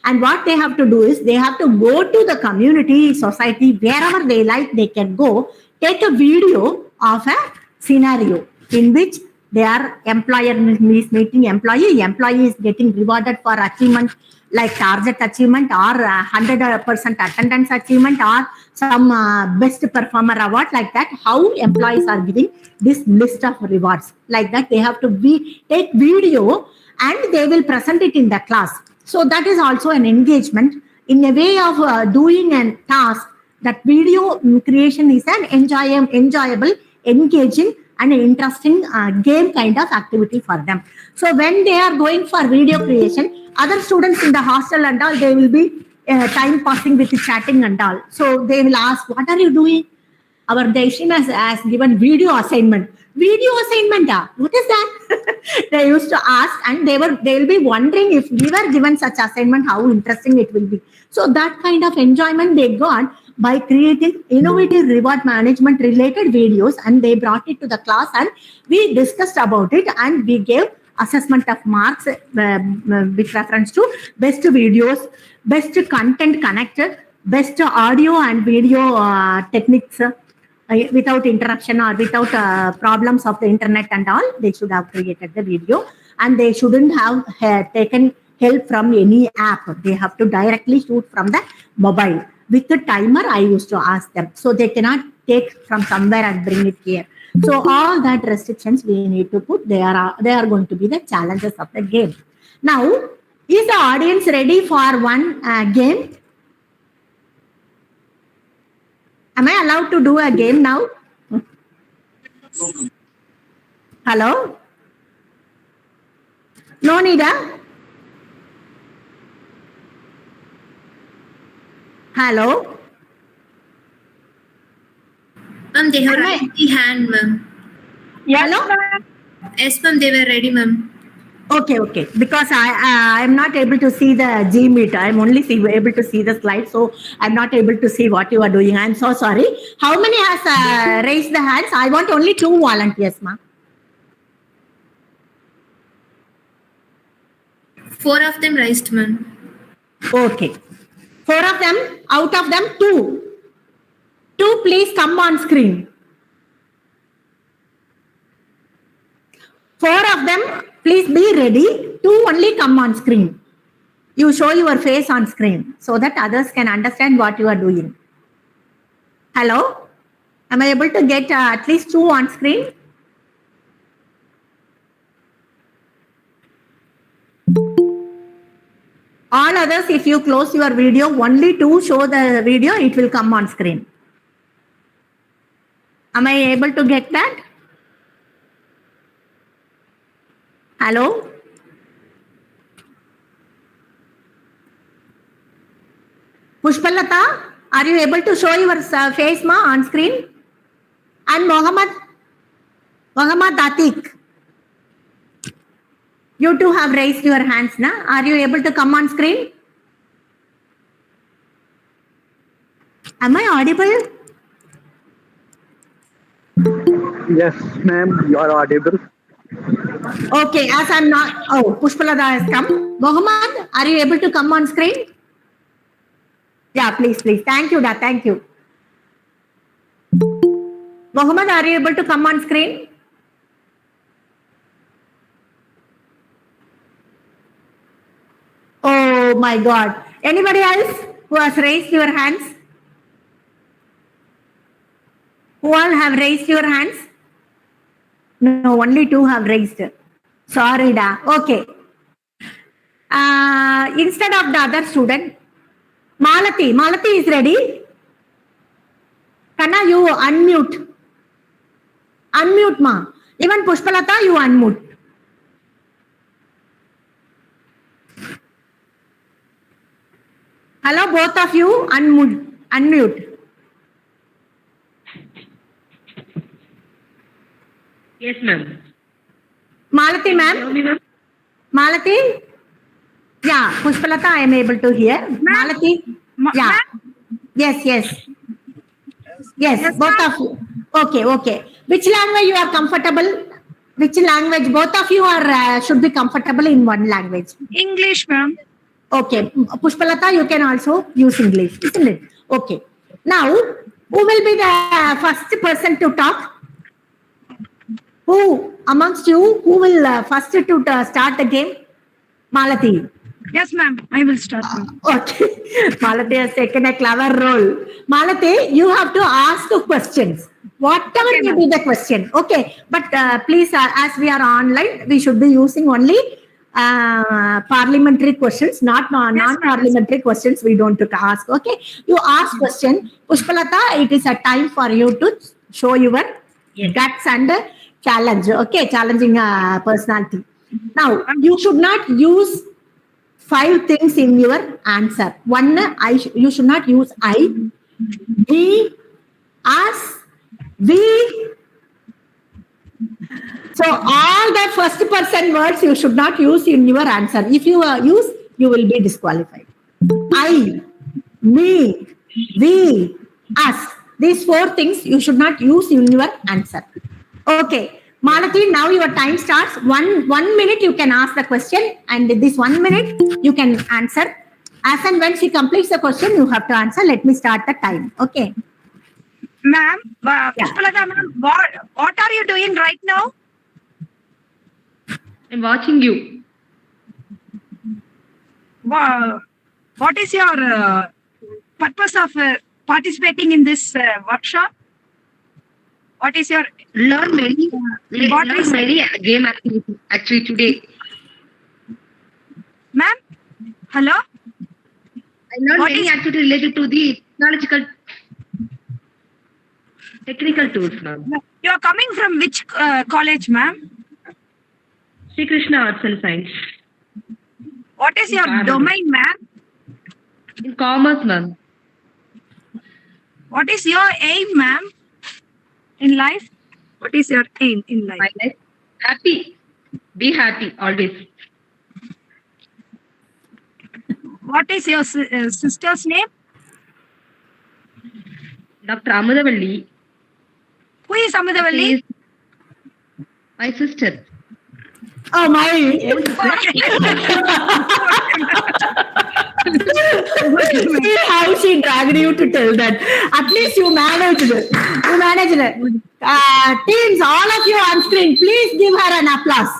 And what they have to do is they have to go to the community, society, wherever they like, they can go, take a video of a scenario in which their employer is meeting employee is getting rewarded for achievement like target achievement or 100% attendance achievement or some best performer award, like that. How employees are giving this list of rewards, like that. They have to take video and they will present it in the class. So that is also an engagement in a way of doing a task. That video creation is an enjoyable, engaging and interesting game kind of activity for them. So when they are going for video creation, other students in the hostel and all, they will be time passing with chatting and all. So they will ask, what are you doing? Our Daishin has given video assignment. Video assignment, what is that? They used to ask, and they'll be wondering if we were given such assignment, how interesting it will be. So that kind of enjoyment they got by creating innovative reward management related videos, and they brought it to the class and we discussed about it and we gave assessment of marks with reference to best videos, best content connected, best audio and video techniques without interruption or without problems of the internet and all. They should have created the video and they shouldn't have taken help from any app. They have to directly shoot from the mobile. With the timer, I used to ask them. So they cannot take from somewhere and bring it here. So all that restrictions we need to put, they are going to be the challenges of the game. Now, is the audience ready for one game? Am I allowed to do a game now? Hello? No, Nida? Hello? Ma'am, they have raised the hand, ma'am. Yes, hello? Yes, ma'am, they were ready, ma'am. Okay. Because I am not able to see the G meet. I'm only able to see the slide, so I'm not able to see what you are doing. I'm so sorry. How many has raised the hands? I want only 2 volunteers, ma'am. 4 of them raised, ma'am. Okay. 4 of them, out of them 2. 2, please come on screen. 4 of them, please be ready. 2 only come on screen. You show your face on screen so that others can understand what you are doing. Hello? Am I able to get at least 2 on screen? All others, if you close your video, only 2 show the video, it will come on screen. Am I able to get that? Hello? Pushpalata, are you able to show your face on screen? And Mohammed Atik, you two have raised your hands, na? Are you able to come on screen? Am I audible? Yes, ma'am, you are audible. Okay, as I'm not, Pushpalata has come. Mohammed, are you able to come on screen? Yeah, please. Thank you, thank you. Mohammed, are you able to come on screen? Oh my God. Anybody else who has raised your hands? Who Who all have raised your hands? No, only 2 have raised. Sorry, da. Okay. Instead of the other student, Malati is ready. Kanna, you unmute. Unmute, ma. Even Pushpalata, you unmute. Hello, both of you, unmute. Yes, ma'am. Malati, ma'am. Malati? Yeah, Pushpalata, I am able to hear. Malati? Yeah. Yes, both of you. Okay. Which language you are comfortable? Which language? Both of you are should be comfortable in one language. English, ma'am. Okay. Pushpalata, you can also use English, isn't it? Okay. Now, who will be the first person to talk? Who amongst you, who will first to start the game? Malati. Yes, ma'am. I will start. Okay. Malati has taken a clever role. Malati, you have to ask the questions. Whatever may be the question. Okay. But please, as we are online, we should be using only parliamentary questions, not non-parliamentary questions we don't ask. Okay. You ask question. Pushpalata, it is a time for you to show your guts and challenge. Okay. Challenging personality. Now, you should not use 5 things in your answer. One, you should not use I, me, us, we. So all that first person words you should not use in your answer. If you use, you will be disqualified. I, me, we, us. These 4 things you should not use in your answer. Okay. Malati, now your time starts. One minute you can ask the question, and this 1 minute you can answer. As and when she completes the question, you have to answer. Let me start the time. Okay. Ma'am, Pushpalata, ma'am, what are you doing right now? I'm watching you. What is your purpose of participating in this workshop? What is your Learn many game activities actually today. ma'am? Hello? I learned many activities related to the technical tools, ma'am. You are coming from which college, ma'am? Sri Krishna Arts and Science. What is your domain, ma'am? In commerce, ma'am. What is your aim, ma'am? In life? What is your aim in life? My life. Happy. Be happy always. What is your sister's name? Dr. Amudavalli. Who is She Amudavalli? is my sister. Oh my. See how she dragged you to tell that. At least you managed it. Teams, all of you on screen, please give her an applause.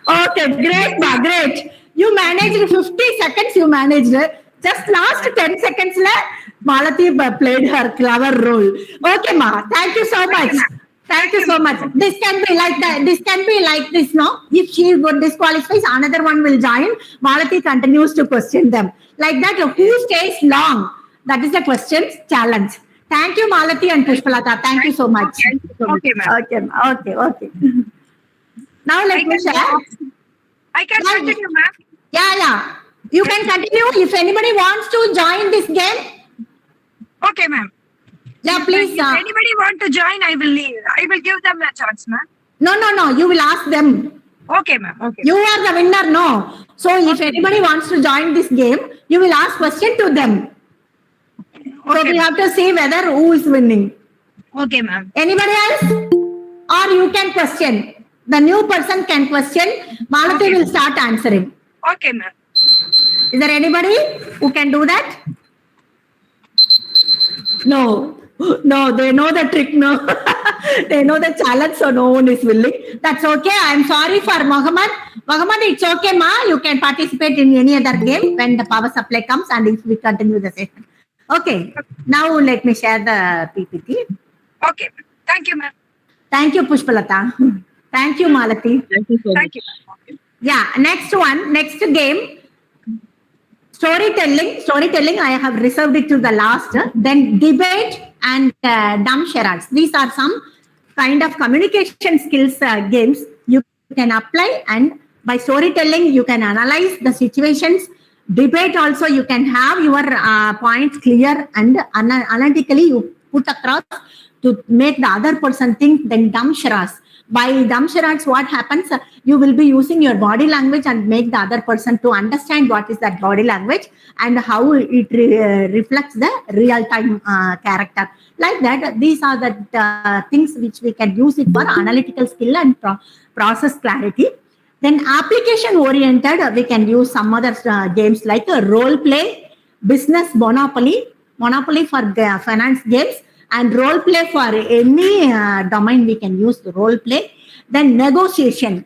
Okay, great, ma, great. You managed 50 seconds, you managed it. Just last 10 seconds, Malati played her clever role. Okay, ma, thank you so much. Thank you so much. This can be like that. This can be like this, no? If she disqualifies, another one will join. Malati continues to question them. Like that, who stays long? That is the question challenge. Thank you, Malati and Pushpalata. Thank you so much. Okay, ma'am. Okay. Now let me share. I can continue, ma'am. Yeah. You can continue. If anybody wants to join this game, Okay, ma'am. yeah, please. If anybody want to join, I will give them a chance, ma'am. No. You will ask them. Okay, ma'am. Okay. You are the winner, no. So if anybody wants to join this game, you will ask question to them. So Okay, we have to see whether who is winning. Okay, ma'am. Anybody else? Or you can question. The new person can question. Malati Okay. will start answering. Okay, ma'am. Is there anybody who can do that? No, they know the trick, no. They know the challenge, so no one is willing. That's okay. I'm sorry for Mohammed. Mohammed, it's okay, ma. You can participate in any other game when the power supply comes and if we continue the session. Okay, now let me share the PPT. Okay. Thank you, ma'am. Thank you, Pushpalata. Thank you, Malati. Thank you so much. Thank you, ma'am. Yeah, next game. Storytelling, I have reserved it to the last. Then debate and dumb charades. These are some kind of communication skills games you can apply, and by storytelling you can analyze the situations. Debate also, you can have your points clear and analytically you put across to make the other person think. Then dumb charades. By dumb charades, what happens? You will be using your body language and make the other person to understand what is that body language and how it reflects the real time character. Like that, these are the things which we can use it for analytical skill and process clarity. Then application oriented, we can use some other games like role play, business monopoly for finance games, and role play for any domain. We can use the role play. Then negotiation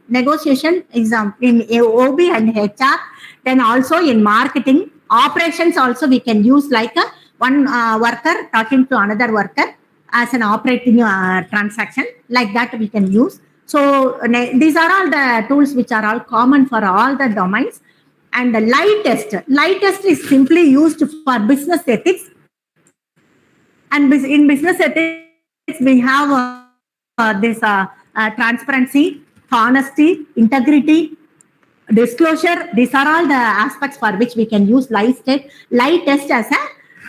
is in OB and HR. Then also in marketing operations also we can use like a one worker talking to another worker as an operating transaction. Like that we can use. So these are all the tools which are all common for all the domains. And the light test is simply used for business ethics. And in business ethics, we have this transparency, honesty, integrity, disclosure. These are all the aspects for which we can use light test as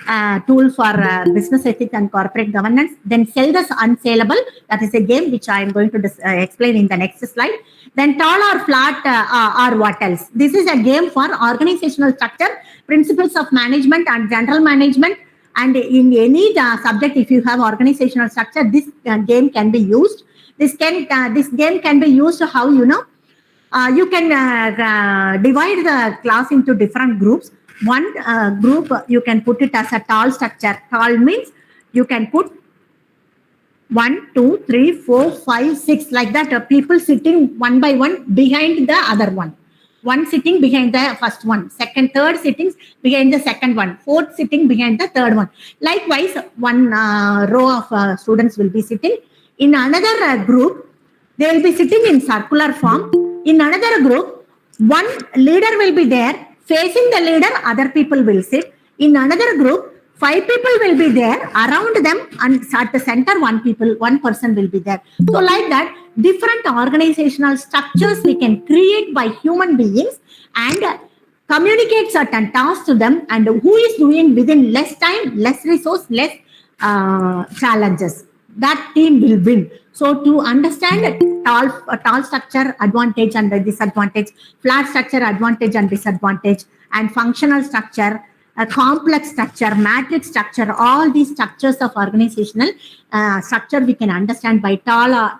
a tool for business ethics and corporate governance. Then sell the unsellable. That is a game which I am going to explain in the next slide. Then tall or flat or what else? This is a game for organizational structure, principles of management and general management. And in any subject, if you have organizational structure, this game can be used. This game can be used. How you know? You can divide the class into different groups. One group you can put it as a tall structure. Tall means you can put 1, 2, 3, 4, 5, 6 like that. People sitting one by one behind the other one. One sitting behind the first one, second, third sittings behind the second one, fourth sitting behind the third one. Likewise, one row of students will be sitting. In another group, they will be sitting in circular form. In another group, one leader will be there. Facing the leader, other people will sit. In another group, 5 people will be there around them, and at the center, one person will be there. So like that, different organizational structures we can create by human beings and communicate certain tasks to them, and who is doing within less time, less resource, less challenges. That team will win. So to understand tall structure advantage and disadvantage, flat structure advantage and disadvantage, and functional structure, a complex structure, matrix structure, all these structures of organizational structure we can understand by tall,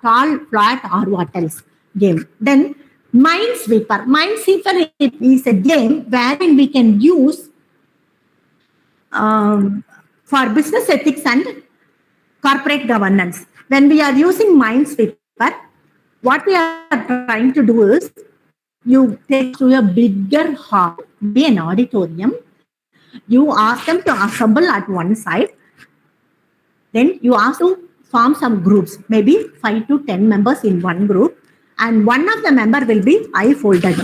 flat, or what else game. Then Minesweeper. Minesweeper is a game wherein we can use for business ethics and corporate governance. When we are using Minesweeper, what we are trying to do is you take to a bigger hall, be an auditorium. You ask them to assemble at one side. Then you ask to form some groups, maybe 5 to 10 members in one group. And one of the member will be eye folded.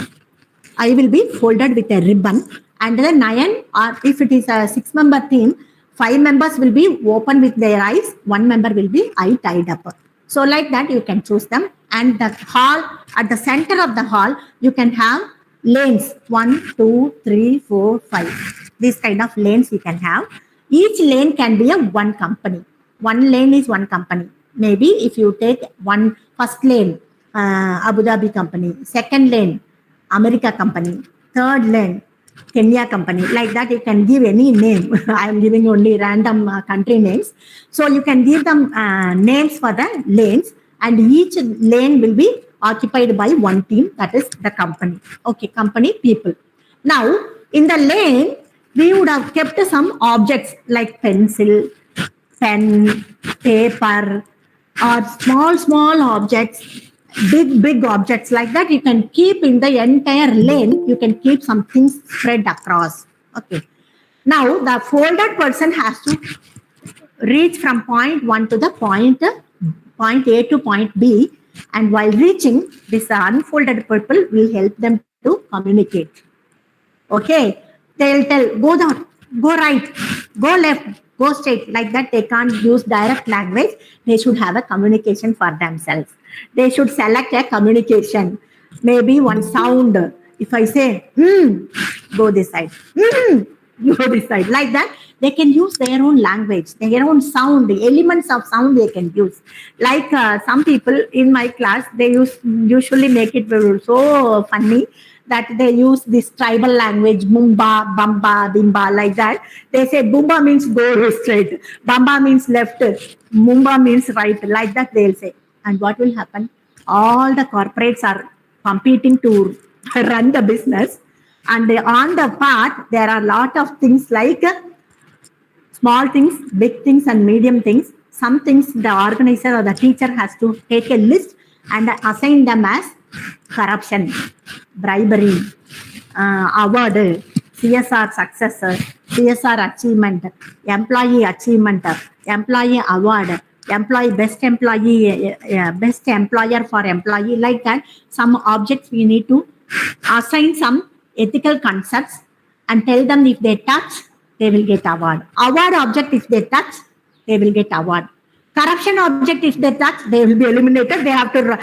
Eye will be folded with a ribbon. And the 9, or if it is a 6-member team, 5 members will be open with their eyes. 1 member will be eye tied up. So like that, you can choose them. And the hall, at the center of the hall, you can have lanes 1, 2, 3, 4, 5. These kind of lanes you can have. Each lane can be a one company. One lane is one company. Maybe if you take one first lane, Abu Dhabi company, second lane, America company, third lane, Kenya company. Like that, you can give any name. I am giving only random country names. So you can give them names for the lanes, and each lane will be occupied by one team, that is the company. Okay, company people. Now, in the lane, we would have kept some objects like pencil, pen, paper, or small objects, big objects like that. You can keep in the entire lane. You can keep some things spread across. Okay. Now the folded person has to reach from point 1 to the point A to point B, and while reaching, this unfolded people will help them to communicate. Okay, they'll tell, go down, go right, go left, go straight. Like that, they can't use direct language. They should have a communication for themselves. They should select a communication. Maybe one sound. If I say, go this side, go this side. Like that, they can use their own language, their own sound, the elements of sound they can use. Like some people in my class, they usually make it so funny that they use this tribal language, Mumba, Bamba, Bimba, like that. They say Bumba means go straight, Bamba means left, Mumba means right, like that they'll say. And what will happen? All the corporates are competing to run the business. And on the path, there are a lot of things like small things, big things, and medium things. Some things the organizer or the teacher has to take a list and assign them as corruption, bribery, award, CSR successor, CSR achievement, employee achievement, employee award, employee best employee, best employer for employee, like that. Some objects we need to assign some ethical concepts and tell them if they touch, they will get award. Award object, if they touch, they will get award. Corruption object, if they touch, they will be eliminated. They have to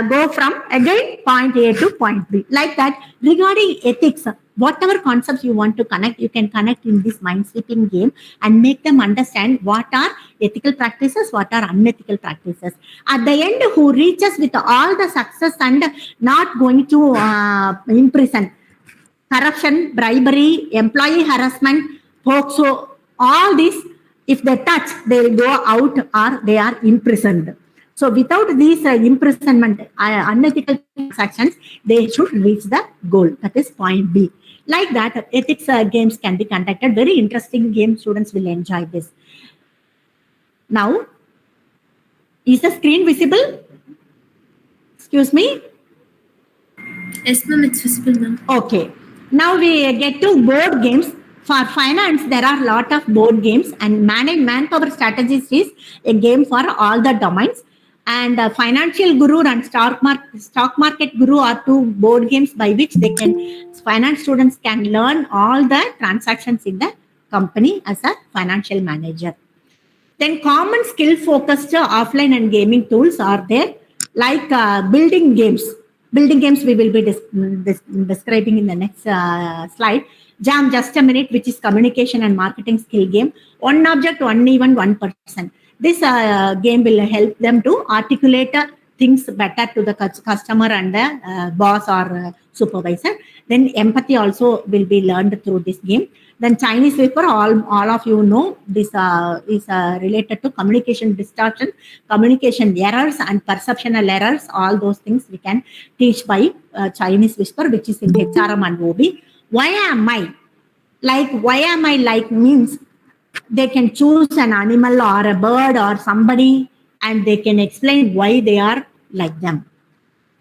go from, again, point A to point B. Like that, regarding ethics, whatever concepts you want to connect, you can connect in this mind sweeping game and make them understand what are ethical practices, what are unethical practices. At the end, who reaches with all the success and not going to imprison, corruption, bribery, employee harassment, POCSO, all this, if they touch, they will go out or they are imprisoned. So without these imprisonment, unethical transactions, they should reach the goal. That is point B. Like that, ethics games can be conducted. Very interesting game. Students will enjoy this. Now, is the screen visible? Excuse me? Yes, ma'am, it's visible, ma'am. Okay. Now we get to board games. For finance, there are a lot of board games, and manpower strategies is a game for all the domains. And Financial Guru and Stock Market Guru are two board games by which finance students can learn all the transactions in the company as a financial manager. Then common skill focused offline and gaming tools are there, like building games. Building games we will be describing in the next slide. Jam Just a Minute, which is communication and marketing skill game. One object, one event, one person. This game will help them to articulate things better to the customer and the boss or supervisor. Then empathy also will be learned through this game. Then Chinese paper, all of you know, this is related to communication distortion, communication errors, and perceptional errors. All those things we can teach by Chinese whisper, which is in HRM and OB. Why am I? Like, why am I like means they can choose an animal or a bird or somebody and they can explain why they are like them.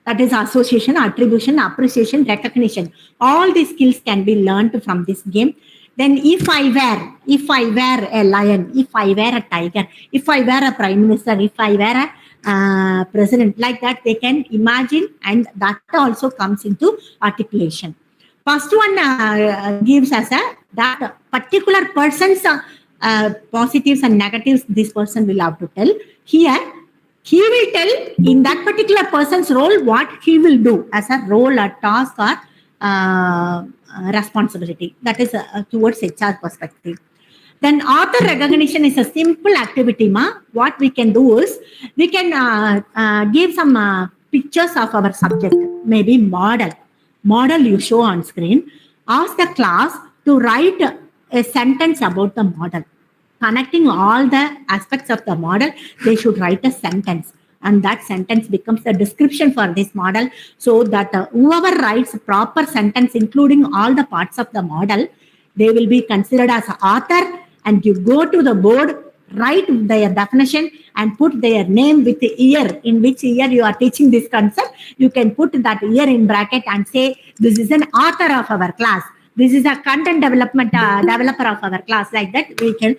That is association, attribution, appreciation, recognition. All these skills can be learned from this game. Then if I were a lion, if I were a tiger, if I were a prime minister, if I were a president, like that, they can imagine, and that also comes into articulation. First one gives us that particular person's positives and negatives this person will have to tell. Here, he will tell in that particular person's role what he will do as a role, a task, or responsibility. That is towards HR perspective. Then author recognition is a simple activity. What we can do is, we can give some pictures of our subject, maybe model you show on screen. Ask the class to write a sentence about the model. Connecting all the aspects of the model, they should write a sentence. And that sentence becomes the description for this model, so that whoever writes a proper sentence, including all the parts of the model, they will be considered as an author. And you go to the board, write their definition and put their name with the year, in which year you are teaching this concept. You can put that year in bracket and say, this is an author of our class. this is a content development developer of our class. Like that, we can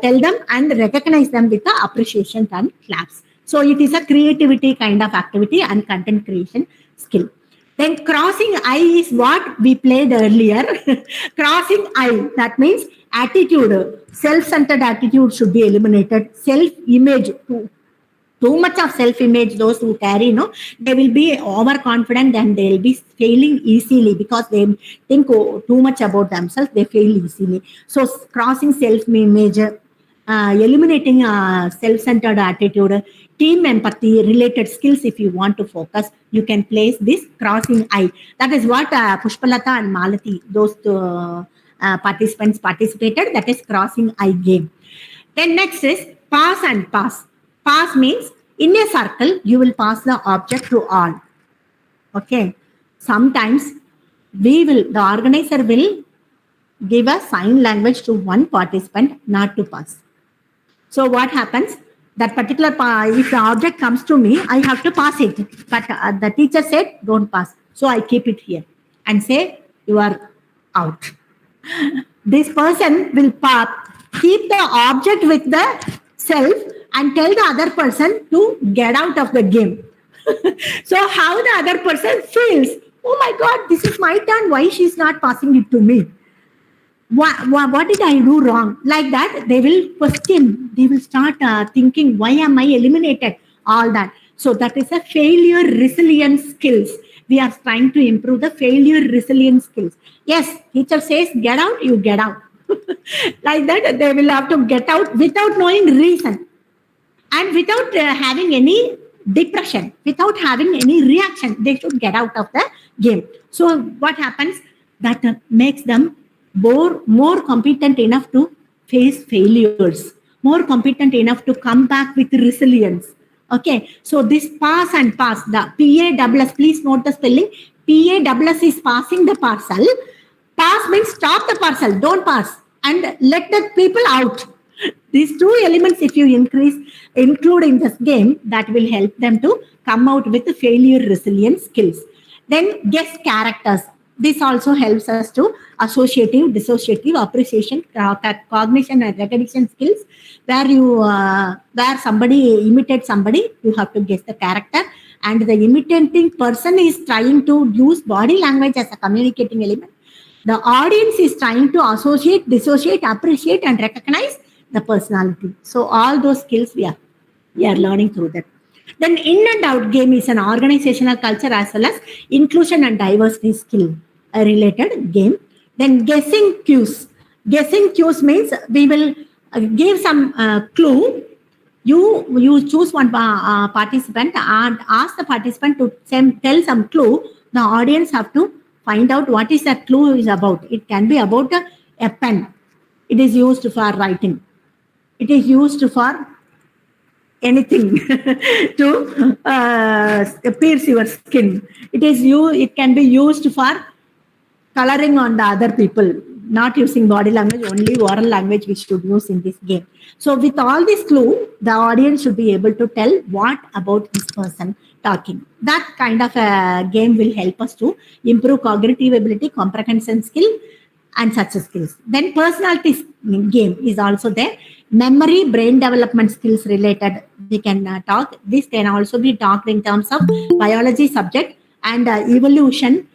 tell them and recognize them with the appreciation and claps. So it is a creativity kind of activity and content creation skill. Then crossing I is what we played earlier. Crossing I, that means attitude, self-centered attitude should be eliminated. Self-image, too much of self-image, those who carry, they will be overconfident and they will be failing easily because they think too much about themselves, they fail easily. So crossing self-image, eliminating self-centered attitude, team empathy, related skills. If you want to focus, you can place this crossing I. That is what Pushpalata and Malati, those participants participated. That is crossing I game. Then next is pass and pass. Pass means in a circle, you will pass the object to all. Okay. Sometimes the organizer will give a sign language to one participant not to pass. So what happens? That particular, if the object comes to me, I have to pass it. But the teacher said, don't pass. So I keep it here and say, you are out. This person will keep the object with the self and tell the other person to get out of the game. So how the other person feels, oh my God, this is my turn. Why she's not passing it to me? What did I do wrong? Like that, they will question. They will start thinking, why am I eliminated? All that. So that is a failure resilience skills. We are trying to improve the failure resilience skills. Yes, teacher says, get out, you get out. Like that, they will have to get out without knowing reason. And without having any depression, without having any reaction, they should get out of the game. So what happens? That makes them more competent enough to face failures, more competent enough to come back with resilience. Okay, so this pass and pass, the PASS, please note the spelling. PASS is passing the parcel. Pass means stop the parcel, don't pass, and let the people out. These two elements, if you include in this game, that will help them to come out with the failure resilience skills. Then guess characters. This also helps us to associative, dissociative, appreciation, cognition and recognition skills. Where somebody imitates somebody, you have to guess the character. And the imitating person is trying to use body language as a communicating element. The audience is trying to associate, dissociate, appreciate, and recognize the personality. So all those skills we are learning through that. Then in and out game is an organizational culture as well as inclusion and diversity skill related game. Then guessing cues. Guessing cues means we will give some clue. You choose one participant and ask the participant to tell some clue. The audience have to find out what is that clue is about. It can be about a pen. It is used for writing. It is used for anything to pierce your skin. It can be used for coloring on the other people, not using body language, only oral language we should use in this game. So with all this clue, the audience should be able to tell what about this person talking. That kind of a game will help us to improve cognitive ability, comprehension skill, and such skills. Then personality game is also there. Memory, brain development skills related, we can talk. This can also be talked in terms of biology subject and evolution,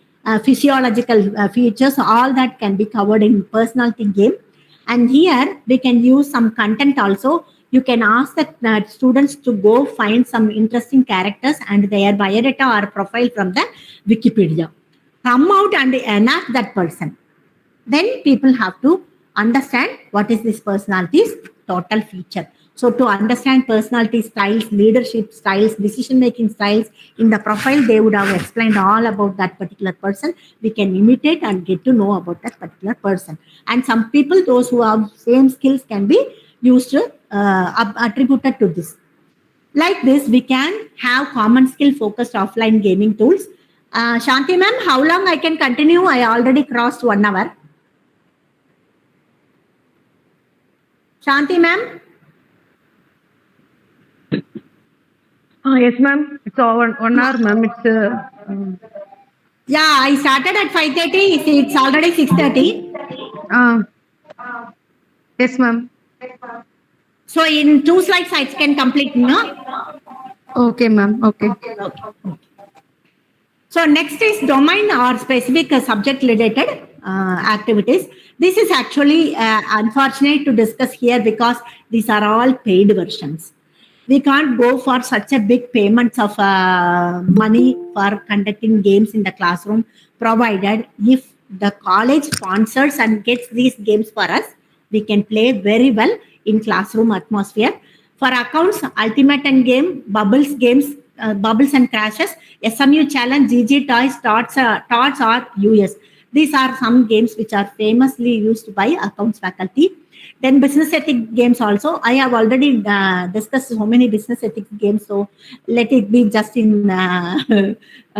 physiological features. All that can be covered in personality game. And here we can use some content also. You can ask the students to go find some interesting characters and their biodata or profile from the Wikipedia. Come out and enact that person. Then people have to understand what is this personality's total feature. So to understand personality styles, leadership styles, decision-making styles, in the profile, they would have explained all about that particular person. We can imitate and get to know about that particular person. And some people, those who have same skills can be used to attributed to this. Like this, we can have common skill focused offline gaming tools. Shanti ma'am, how long I can continue? I already crossed 1 hour. Shanti ma'am? Yes, ma'am. It's over 1 hour, ma'am. It's Yeah, I started at 5:30. It's already 6:30. Yes, ma'am. So in 2 slides, I can complete, no? Okay, ma'am. Okay. So next is domain or specific subject related activities. This is actually unfortunate to discuss here because these are all paid versions. We can't go for such a big payments of money for conducting games in the classroom, provided if the college sponsors and gets these games for us, we can play very well in classroom atmosphere. For accounts, Ultimate and Game, Bubbles games, Bubbles and Crashes, SMU Challenge, GG Toys, Tots or US. These are some games which are famously used by accounts faculty. Then business ethics games also. I have already discussed so many business ethics games, so let it be just in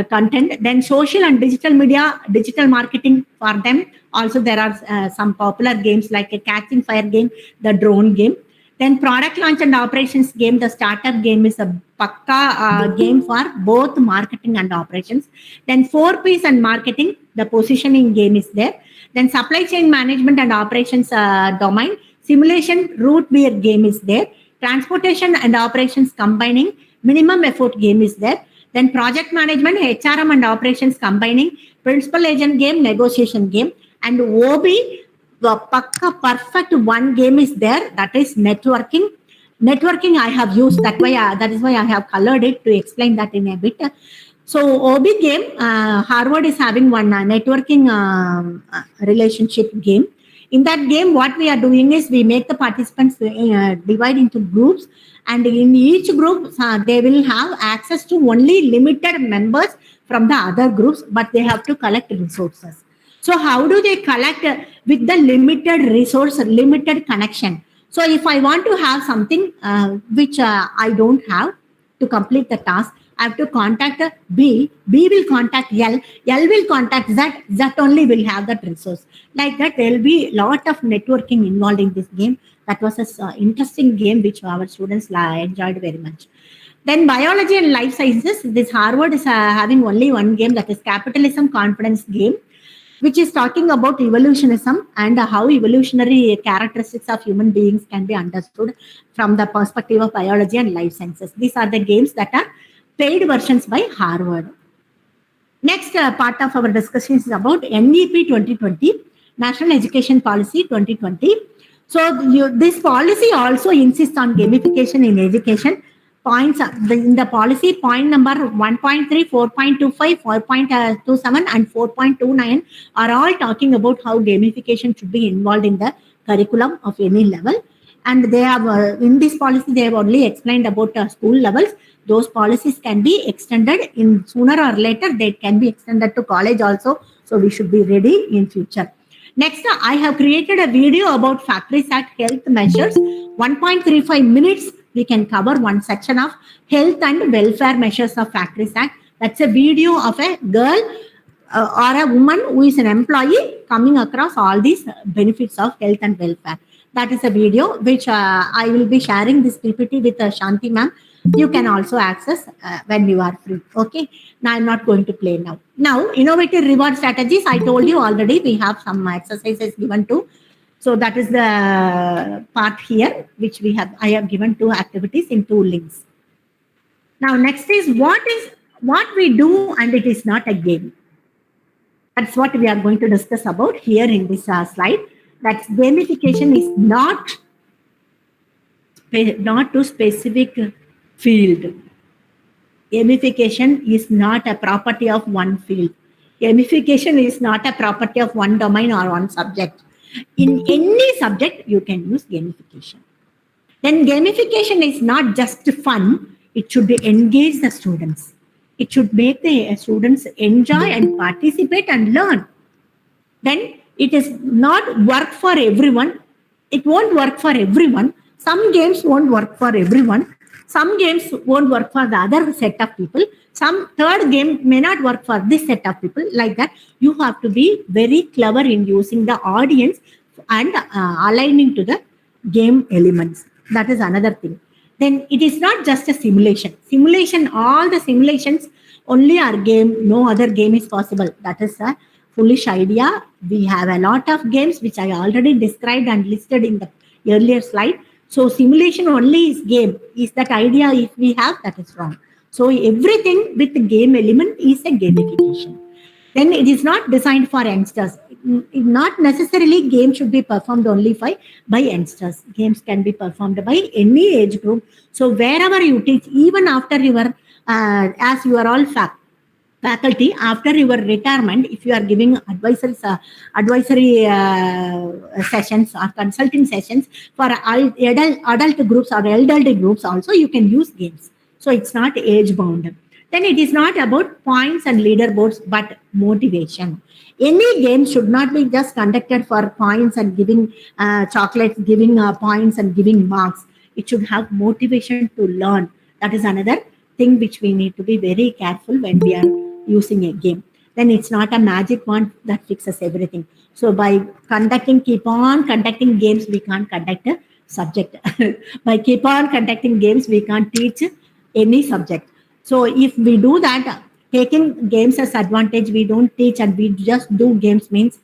content. Then social and digital media, digital marketing for them. Also, there are some popular games like a catching fire game, the drone game. Then product launch and operations game, the startup game is a pakka game for both marketing and operations. Then 4Ps and marketing, the positioning game is there. Then supply chain management and operations domain, simulation root beer game is there. Transportation and operations combining, minimum effort game is there. Then project management, HRM and operations combining, principal agent game, negotiation game. And OB, the pakka perfect one game is there, that is networking. Networking I have used, that is why I have colored it to explain that in a bit. So OB game, Harvard is having one networking relationship game. In that game, what we are doing is we make the participants divide into groups, and in each group they will have access to only limited members from the other groups, but they have to collect resources. So how do they collect with the limited resource, limited connection? So if I want to have something which I don't have to complete the task, I have to contact B. B will contact L. L will contact Z. Z only will have that resource. Like that, there will be a lot of networking involved in this game. That was an interesting game which our students enjoyed very much. Then biology and life sciences. This Harvard is having only one game, that is capitalism confidence game, which is talking about evolutionism and how evolutionary characteristics of human beings can be understood from the perspective of biology and life sciences. These are the games that are paid versions by Harvard. Next part of our discussion is about NEP 2020, National Education Policy 2020. So this policy also insists on gamification in education. Points in the policy, point number 1.3, 4.25, 4.27 and 4.29 are all talking about how gamification should be involved in the curriculum of any level. And they have in this policy they have only explained about school levels. Those policies can be extended in sooner or later. They can be extended to college also, so we should be ready in future. Next, I have created a video about Factories Act health measures. 1.35 minutes, we can cover one section of health and welfare measures of Factories Act. That's a video of a girl or a woman who is an employee coming across all these benefits of health and welfare. That is a video which I will be sharing this PPT with Shanti ma'am. You can also access when you are free. Okay. Now I'm not going to play now. Now, innovative reward strategies. I told you already we have some exercises given to. So that is the part here which I have given 2 activities in 2 links. Now next is what we do and it is not a game. That's what we are going to discuss about here in this slide. That gamification is not to specific field. Gamification is not a property of one field. Gamification is not a property of one domain or one subject. In any subject, you can use gamification. Then gamification is not just fun. It should engage the students. It should make the students enjoy and participate and learn. Then it is not work for everyone. It won't work for everyone. Some games won't work for everyone. Some games won't work for the other set of people. Some third game may not work for this set of people. Like that, you have to be very clever in using the audience and aligning to the game elements. That is another thing. Then it is not just a simulation. All the simulations only our game, no other game is possible. That is a foolish idea. We have a lot of games which I already described and listed in the earlier slide. So simulation only is game. Is that idea if we have, that is wrong. So everything with the game element is a gamification. Then it is not designed for youngsters. Not necessarily game should be performed only by youngsters. Games can be performed by any age group. So wherever you teach, even after your, as you are all faculty, after your retirement, if you are giving advisory sessions or consulting sessions for adult groups or elderly groups also, you can use games. So it's not age bound. Then it is not about points and leaderboards, but motivation. Any game should not be just conducted for points and giving chocolates, giving points and giving marks. It should have motivation to learn. That is another thing which we need to be very careful when we are using a game. Then it's not a magic wand that fixes everything. So by keep on conducting games, we can't conduct a subject. By keep on conducting games, we can't teach any subject. So if we do that, taking games as advantage, we don't teach and we just do games means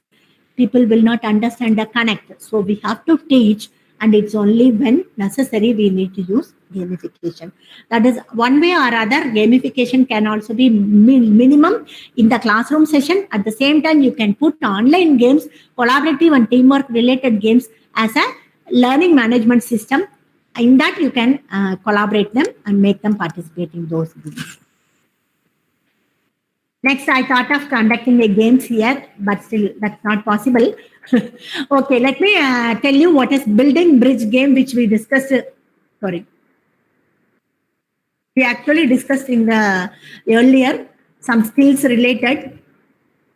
people will not understand the connect. So we have to teach, and it's only when necessary we need to use gamification. That is one way or other. Gamification can also be minimum in the classroom session. At the same time, you can put online games, collaborative and teamwork related games as a learning management system. In that, you can collaborate them and make them participate in those games. Next, I thought of conducting a games here, but still that's not possible. Okay, let me tell you what is building bridge game, which we discussed. Sorry. We actually discussed in the earlier some skills related.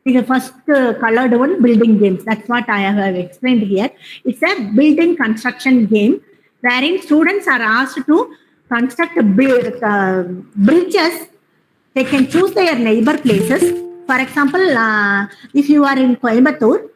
The first colored one, building games. That's what I have explained here. It's a building construction game wherein students are asked to construct bridges. They can choose their neighbor places. For example, if you are in Coimbatore,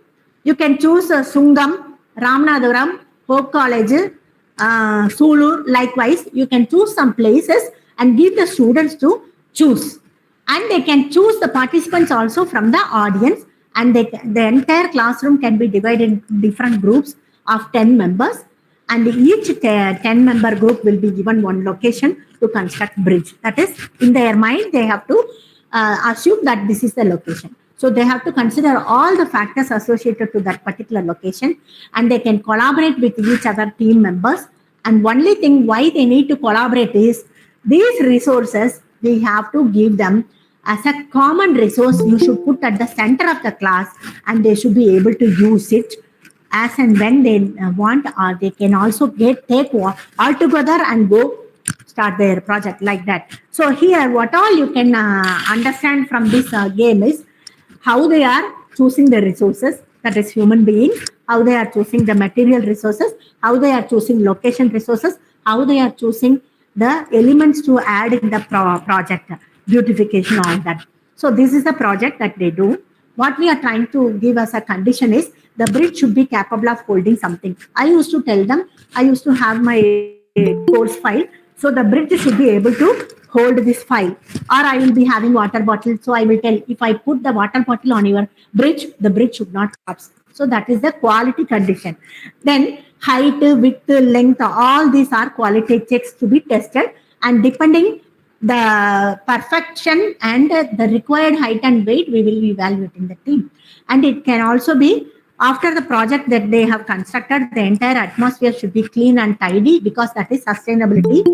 you can choose Sungam, Ramanathapuram, Hope College, Sulur. Likewise, you can choose some places and give the students to choose. And they can choose the participants also from the audience, and the entire classroom can be divided into different groups of 10 members, and each 10-member group will be given one location to construct bridge. That is, in their mind, they have to assume that this is the location. So they have to consider all the factors associated to that particular location, and they can collaborate with each other team members. And only thing why they need to collaborate is these resources, we have to give them as a common resource. You should put at the center of the class, and they should be able to use it as and when they want, or they can also take all together and go start their project like that. So here, what all you can understand from this game is how they are choosing the resources, that is human beings, how they are choosing the material resources, how they are choosing location resources, how they are choosing the elements to add in the project, beautification, all that. So this is the project that they do. What we are trying to give as a condition is the bridge should be capable of holding something. I used to tell them, I used to have my course file. So the bridge should be able to hold this file. Or I will be having water bottle. So I will tell, if I put the water bottle on your bridge, the bridge should not collapse. So that is the quality condition. Then height, width, length, all these are quality checks to be tested. And depending the perfection and the required height and weight, we will be evaluating the team. And it can also be after the project that they have constructed, the entire atmosphere should be clean and tidy, because that is sustainability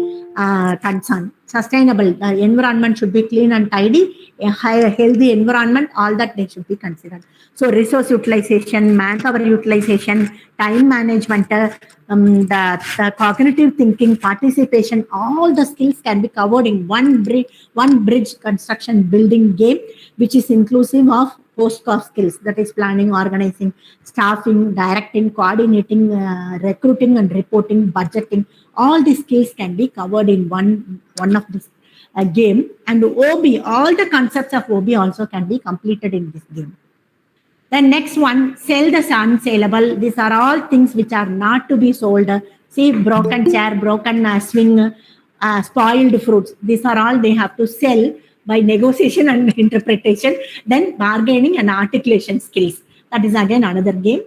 concern. Sustainable environment should be clean and tidy, a healthy environment, all that they should be considered. So resource utilization, manpower utilization, time management, the cognitive thinking, participation, all the skills can be covered in one bridge construction building game, which is inclusive of host of skills, that is planning, organizing, staffing, directing, coordinating, recruiting and reporting, budgeting. All these skills can be covered in one of this game. And OB, all the concepts of OB also can be completed in this game. The next one, sell the unsaleable. These are all things which are not to be sold. See, broken chair, broken swing, spoiled fruits. These are all they have to sell by negotiation and interpretation, then bargaining and articulation skills. That is again another game.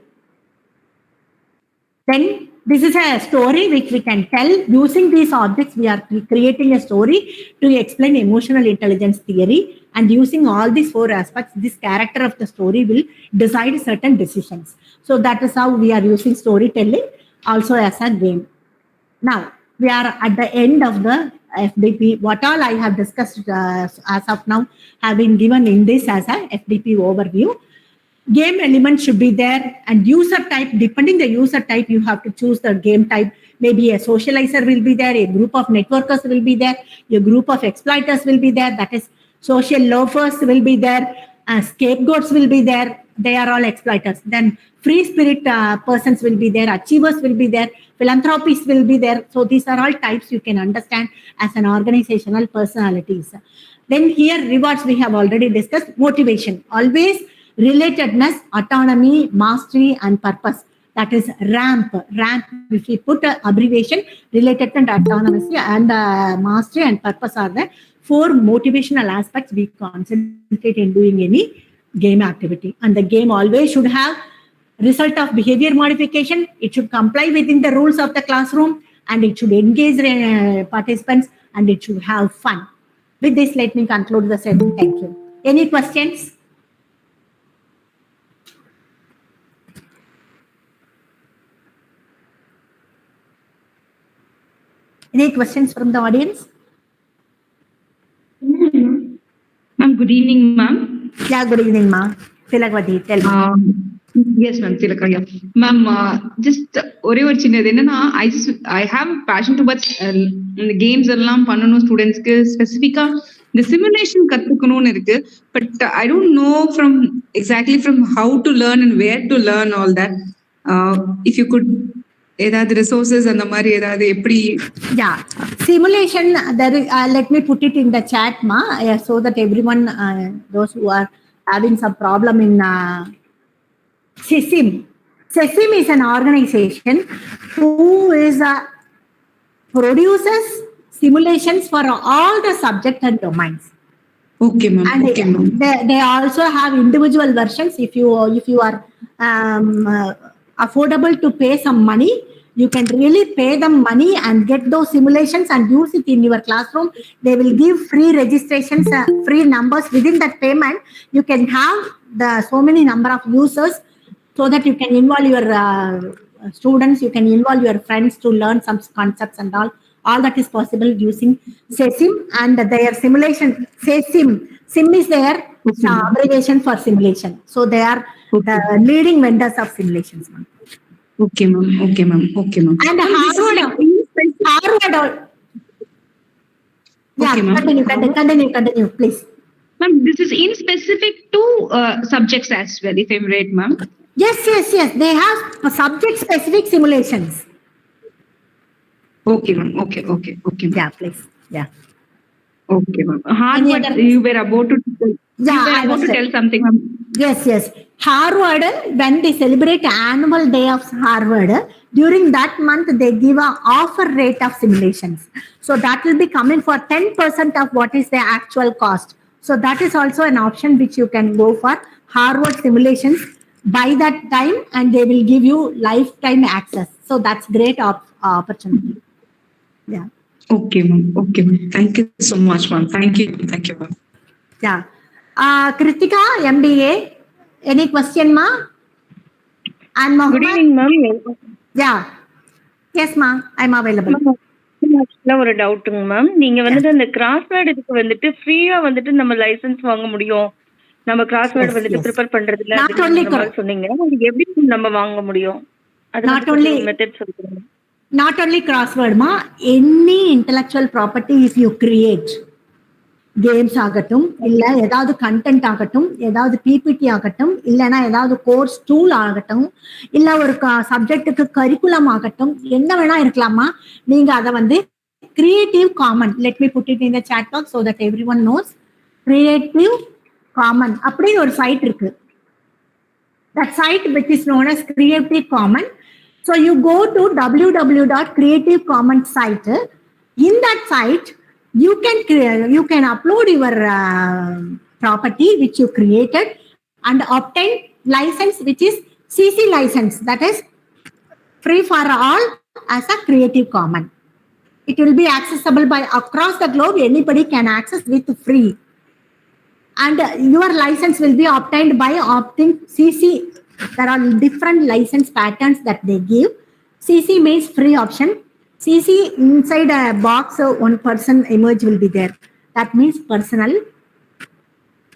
Then this is a story which we can tell using these objects. We are creating a story to explain emotional intelligence theory, and using all these 4 aspects, this character of the story will decide certain decisions. So that is how we are using storytelling also as a game. Now we are at the end of the FDP. What all I have discussed as of now have been given in this as a FDP overview. Game elements should be there, and user type, depending the user type, you have to choose the game type. Maybe a socializer will be there, a group of networkers will be there, a group of exploiters will be there, that is social loafers will be there, scapegoats will be there, they are all exploiters. Then free spirit persons will be there, achievers will be there, philanthropists will be there. So these are all types you can understand as an organizational personalities. Then here rewards we have already discussed. Motivation, always relatedness, autonomy, mastery, and purpose. That is RAMP. RAMP, if we put an abbreviation, related and autonomy and mastery and purpose are the 4 motivational aspects we concentrate in doing any game activity. And the game always should have result of behavior modification. It should comply within the rules of the classroom, and it should engage participants, and it should have fun. With this, let me conclude the session. Thank you. Any questions? Any questions from the audience? Ma'am, good evening, ma'am. Yeah, good evening, ma'am. Tilakvati, tell me. Yes, ma'am. Tilaka, yeah. Ma'am, just ஒரே ஒரு சின்னது என்னன்னா, I have a passion towards இந்த games எல்லாம் பண்ணணும் ஸ்டூடெண்ட்ஸ்க்கு ஸ்பெசிஃபிக்கா இந்த சிமுலேஷன் கத்துக்கணும்னு இருக்கு. But I don't know exactly from how to learn and where to learn all that. If you could ஏதாவது ரிசோர்சஸ் அந்த மாதிரி ஏதாவது எப்படி? Yeah, simulation, there is, let me put it in the chat, ma, so that everyone, those who are having some problem in SESIM. SESIM is an organization who is produces simulations for all the subjects and domains. Okay, ma'am. And okay, ma'am. They also have individual versions. If you are affordable to pay some money, you can really pay them money and get those simulations and use it in your classroom. They will give free registrations, free numbers. Within that payment, you can have so many number of users, so that you can involve your students, you can involve your friends to learn some concepts and all. All that is possible using SESIM and their simulation. SESIM, SIM is their abbreviation for simulation. So they are the leading vendors of simulations, ma'am. Okay, ma'am. Okay, ma'am. Okay, ma'am. And Harvard. Yeah, Okay, ma'am. Continue, please. Ma'am, this is in specific to subjects as well, if I'm right, ma'am. Yes. They have subject-specific simulations. Okay, ma'am. Okay. Yeah, please. Yeah. Okay, ma'am. Harvard, you were about to tell. Yeah, you were about to tell something, ma'am. Yes. Harvard, when they celebrate annual day of Harvard, during that month they give an offer rate of simulations. So that will be coming for 10% of what is the actual cost. So that is also an option which you can go for. Harvard simulations by that time, and they will give you lifetime access. So that's great opportunity. Yeah. Okay, ma'am. Okay, ma'am. Thank you so much, ma'am. Thank you, ma'am. Yeah. Kritika, MBA. Any question, ma? And Mohammed? Good evening, ma'am. Yeah. Yes, ma. I'm available. ஒரு டவுட்டுங்க ma'am. நீங்க வந்துட்டு அந்த crossword இதுக்கு வந்துட்டு ஃப்ரீயா வந்துட்டு நம்ம licence வாங்க முடியும். நம்ம கிராஸ்வேர்ட் வந்துட்டு ப்ரிப்பேர் பண்றதுல சொன்னீங்க. அது எப்படி நம்ம வாங்க முடியும்? அது not only மெத்தட் சொல்லுங்க. Not only crossword, ma, any intellectual property if you create, games ஆகட்டும், இல்லை ஏதாவது கண்டென்ட் ஆகட்டும், ஏதாவது பிபிடி ஆகட்டும், இல்லைன்னா ஏதாவது கோர்ஸ் டூல் ஆகட்டும், இல்லை ஒரு சப்ஜெக்டுக்கு கரிக்குலம் ஆகட்டும், என்ன வேணா இருக்கலாமா, நீங்க அதை வந்து creative common, let me put it in the chat box so that everyone knows, creative common அப்படின்னு ஒரு சைட் இருக்கு. That site which is known as Creative Commons. So you go to www.creativecommons site. In that site, you can upload your property which you created and obtain license which is CC license, that is free for all as a Creative Commons. It will be accessible by across the globe. Anybody can access with free. And your license will be obtained by opting CC. There are different license patterns that they give. CC means free option. CC inside a box, one person image will be there. That means personal.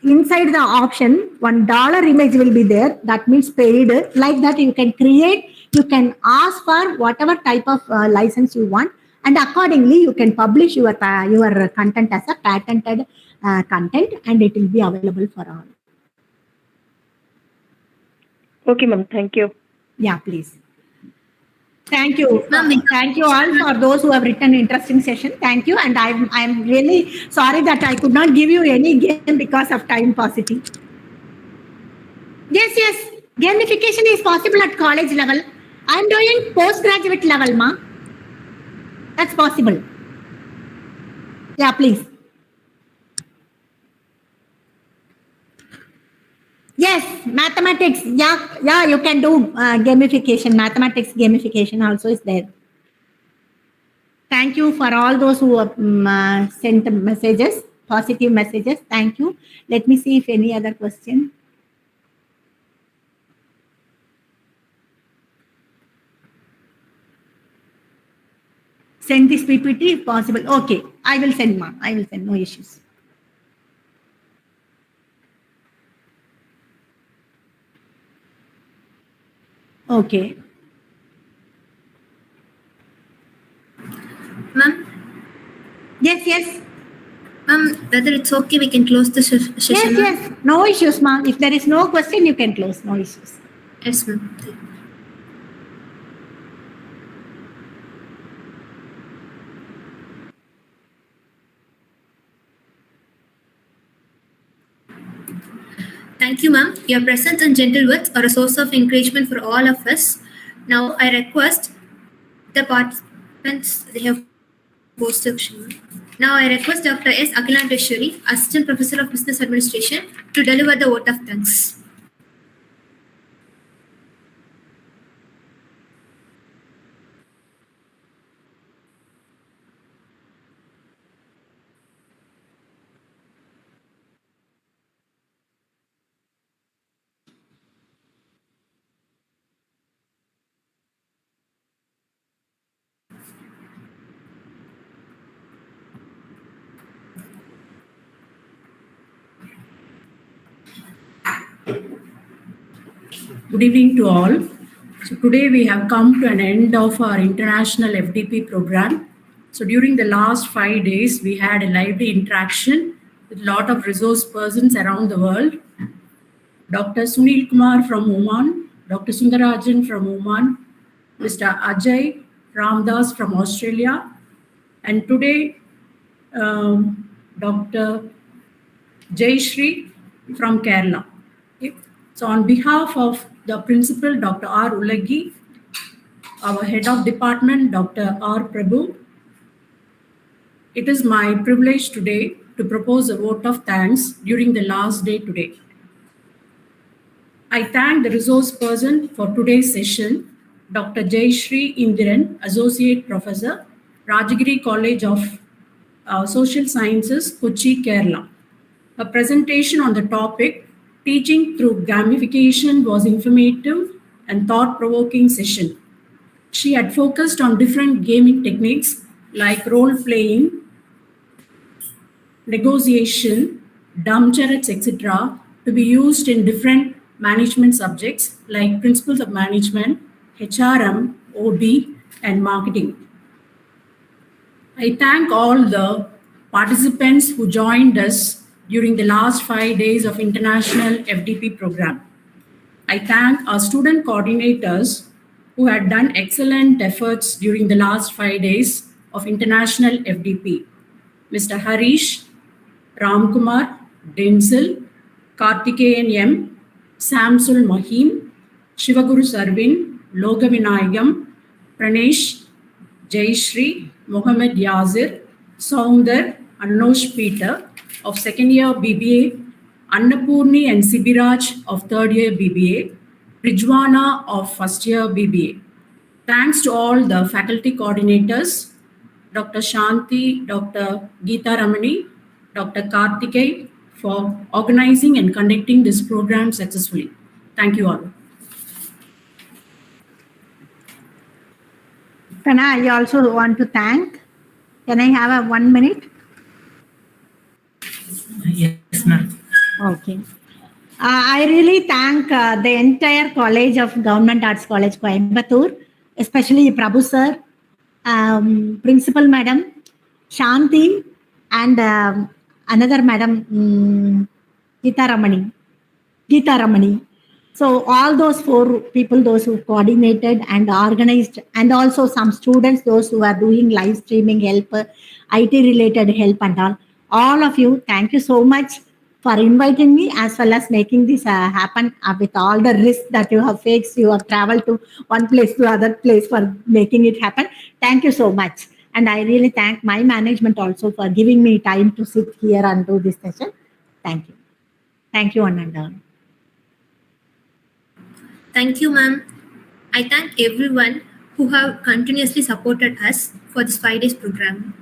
Inside the option, $1 image will be there. That means paid. Like that, you can create. You can ask for whatever type of license you want, and accordingly, you can publish your content as a patented content, and it will be available for all. Okay, ma'am. Thank you. Yeah, please. Thank you. Thank you all for those who have written interesting session. Thank you. And I'm really sorry that I could not give you any game because of time paucity. Yes. Gamification is possible at college level. I'm doing postgraduate level, ma. That's possible. Yeah, please. Yes, mathematics. Yeah, you can do gamification. Mathematics gamification also is there. Thank you for all those who sent messages, positive messages. Thank you. Let me see if any other question. Send this PPT if possible. Okay, I will send, ma. I will send, no issues. Okay. Ma'am? Yes. Ma'am, whether it's okay, we can close the session. Yes. No issues, ma'am. If there is no question, you can close. No issues. Yes, ma'am. Thank you, ma'am. Your presence and gentle words are a source of encouragement for all of us. Now, I request the participants, they have posted. Now, I request Dr. S. Akilanteshwari, Assistant Professor of Business Administration, to deliver the vote of thanks. Good evening to all. So today we have come to an end of our international FDP program. So during the last 5 days, we had a lively interaction with a lot of resource persons around the world. Dr. Sunil Kumar from Oman, Dr. Sundarajan from Oman, Mr. Ajay Ramdas from Australia, and today Dr. Jayashree from Kerala. So on behalf of the principal, Dr. R. Ulagi, our head of department, Dr. R. Prabhu, it is my privilege today to propose a vote of thanks during the last day today. I thank the resource person for today's session, Dr. Jayashree Indiran, Associate Professor, Rajagiri College of Social Sciences, Kochi, Kerala. Her presentation on the topic, Teaching Through Gamification, was informative and thought-provoking session. She had focused on different gaming techniques like role-playing, negotiation, dumb charades, etc., to be used in different management subjects like principles of management, HRM, OB, and marketing. I thank all the participants who joined us during the last 5 days of International FDP program. I thank our student coordinators who had done excellent efforts during the last 5 days of International FDP. Mr. Harish, Ramkumar, Denzel, Kartikeyan M, Samsul Mahim, Shivaguru Sarvin, Logavinayagam, Pranesh, Jayashree, Mohammed Yazir, Saundar, Anush Peter of second year BBA, Annapurni and Sibiraj of third year BBA, Rijwana of first year BBA. Thanks to all the faculty coordinators, Dr. Shanti, Dr. Geeta Ramani, Dr. Karthikay for organizing and conducting this program successfully. Thank you all. Can I also want to thank? Can I have a 1 minute? Yes, ma'am. Okay. I really thank the entire College of Government Arts College, Coimbatore, especially Prabhu sir, Principal Madam, Shanti, and another Madam, Geeta Ramani. So all those 4 people, those who coordinated and organized, and also some students, those who are doing live streaming help, IT related help and all of you, thank you so much for inviting me as well as making this happen with all the risks that you have faced. You have traveled to one place to other place for making it happen. Thank you so much. And I really thank my management also for giving me time to sit here and do this session. Thank you. Thank you, one and all. Thank you, ma'am. I thank everyone who have continuously supported us for this 5 days program.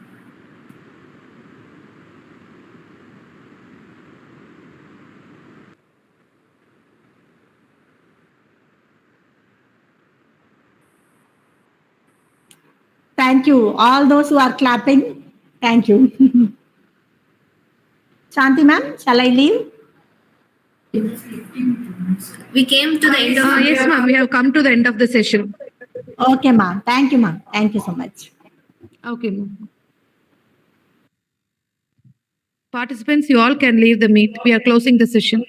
Thank you. All those who are clapping, thank you. Shanti ma'am, shall I leave? We came to the end of Yes, ma'am. We have come to the end of the session. Okay, ma'am. Thank you, ma'am. Thank you so much. Okay, ma'am. Participants, you all can leave the meet. We are closing the session.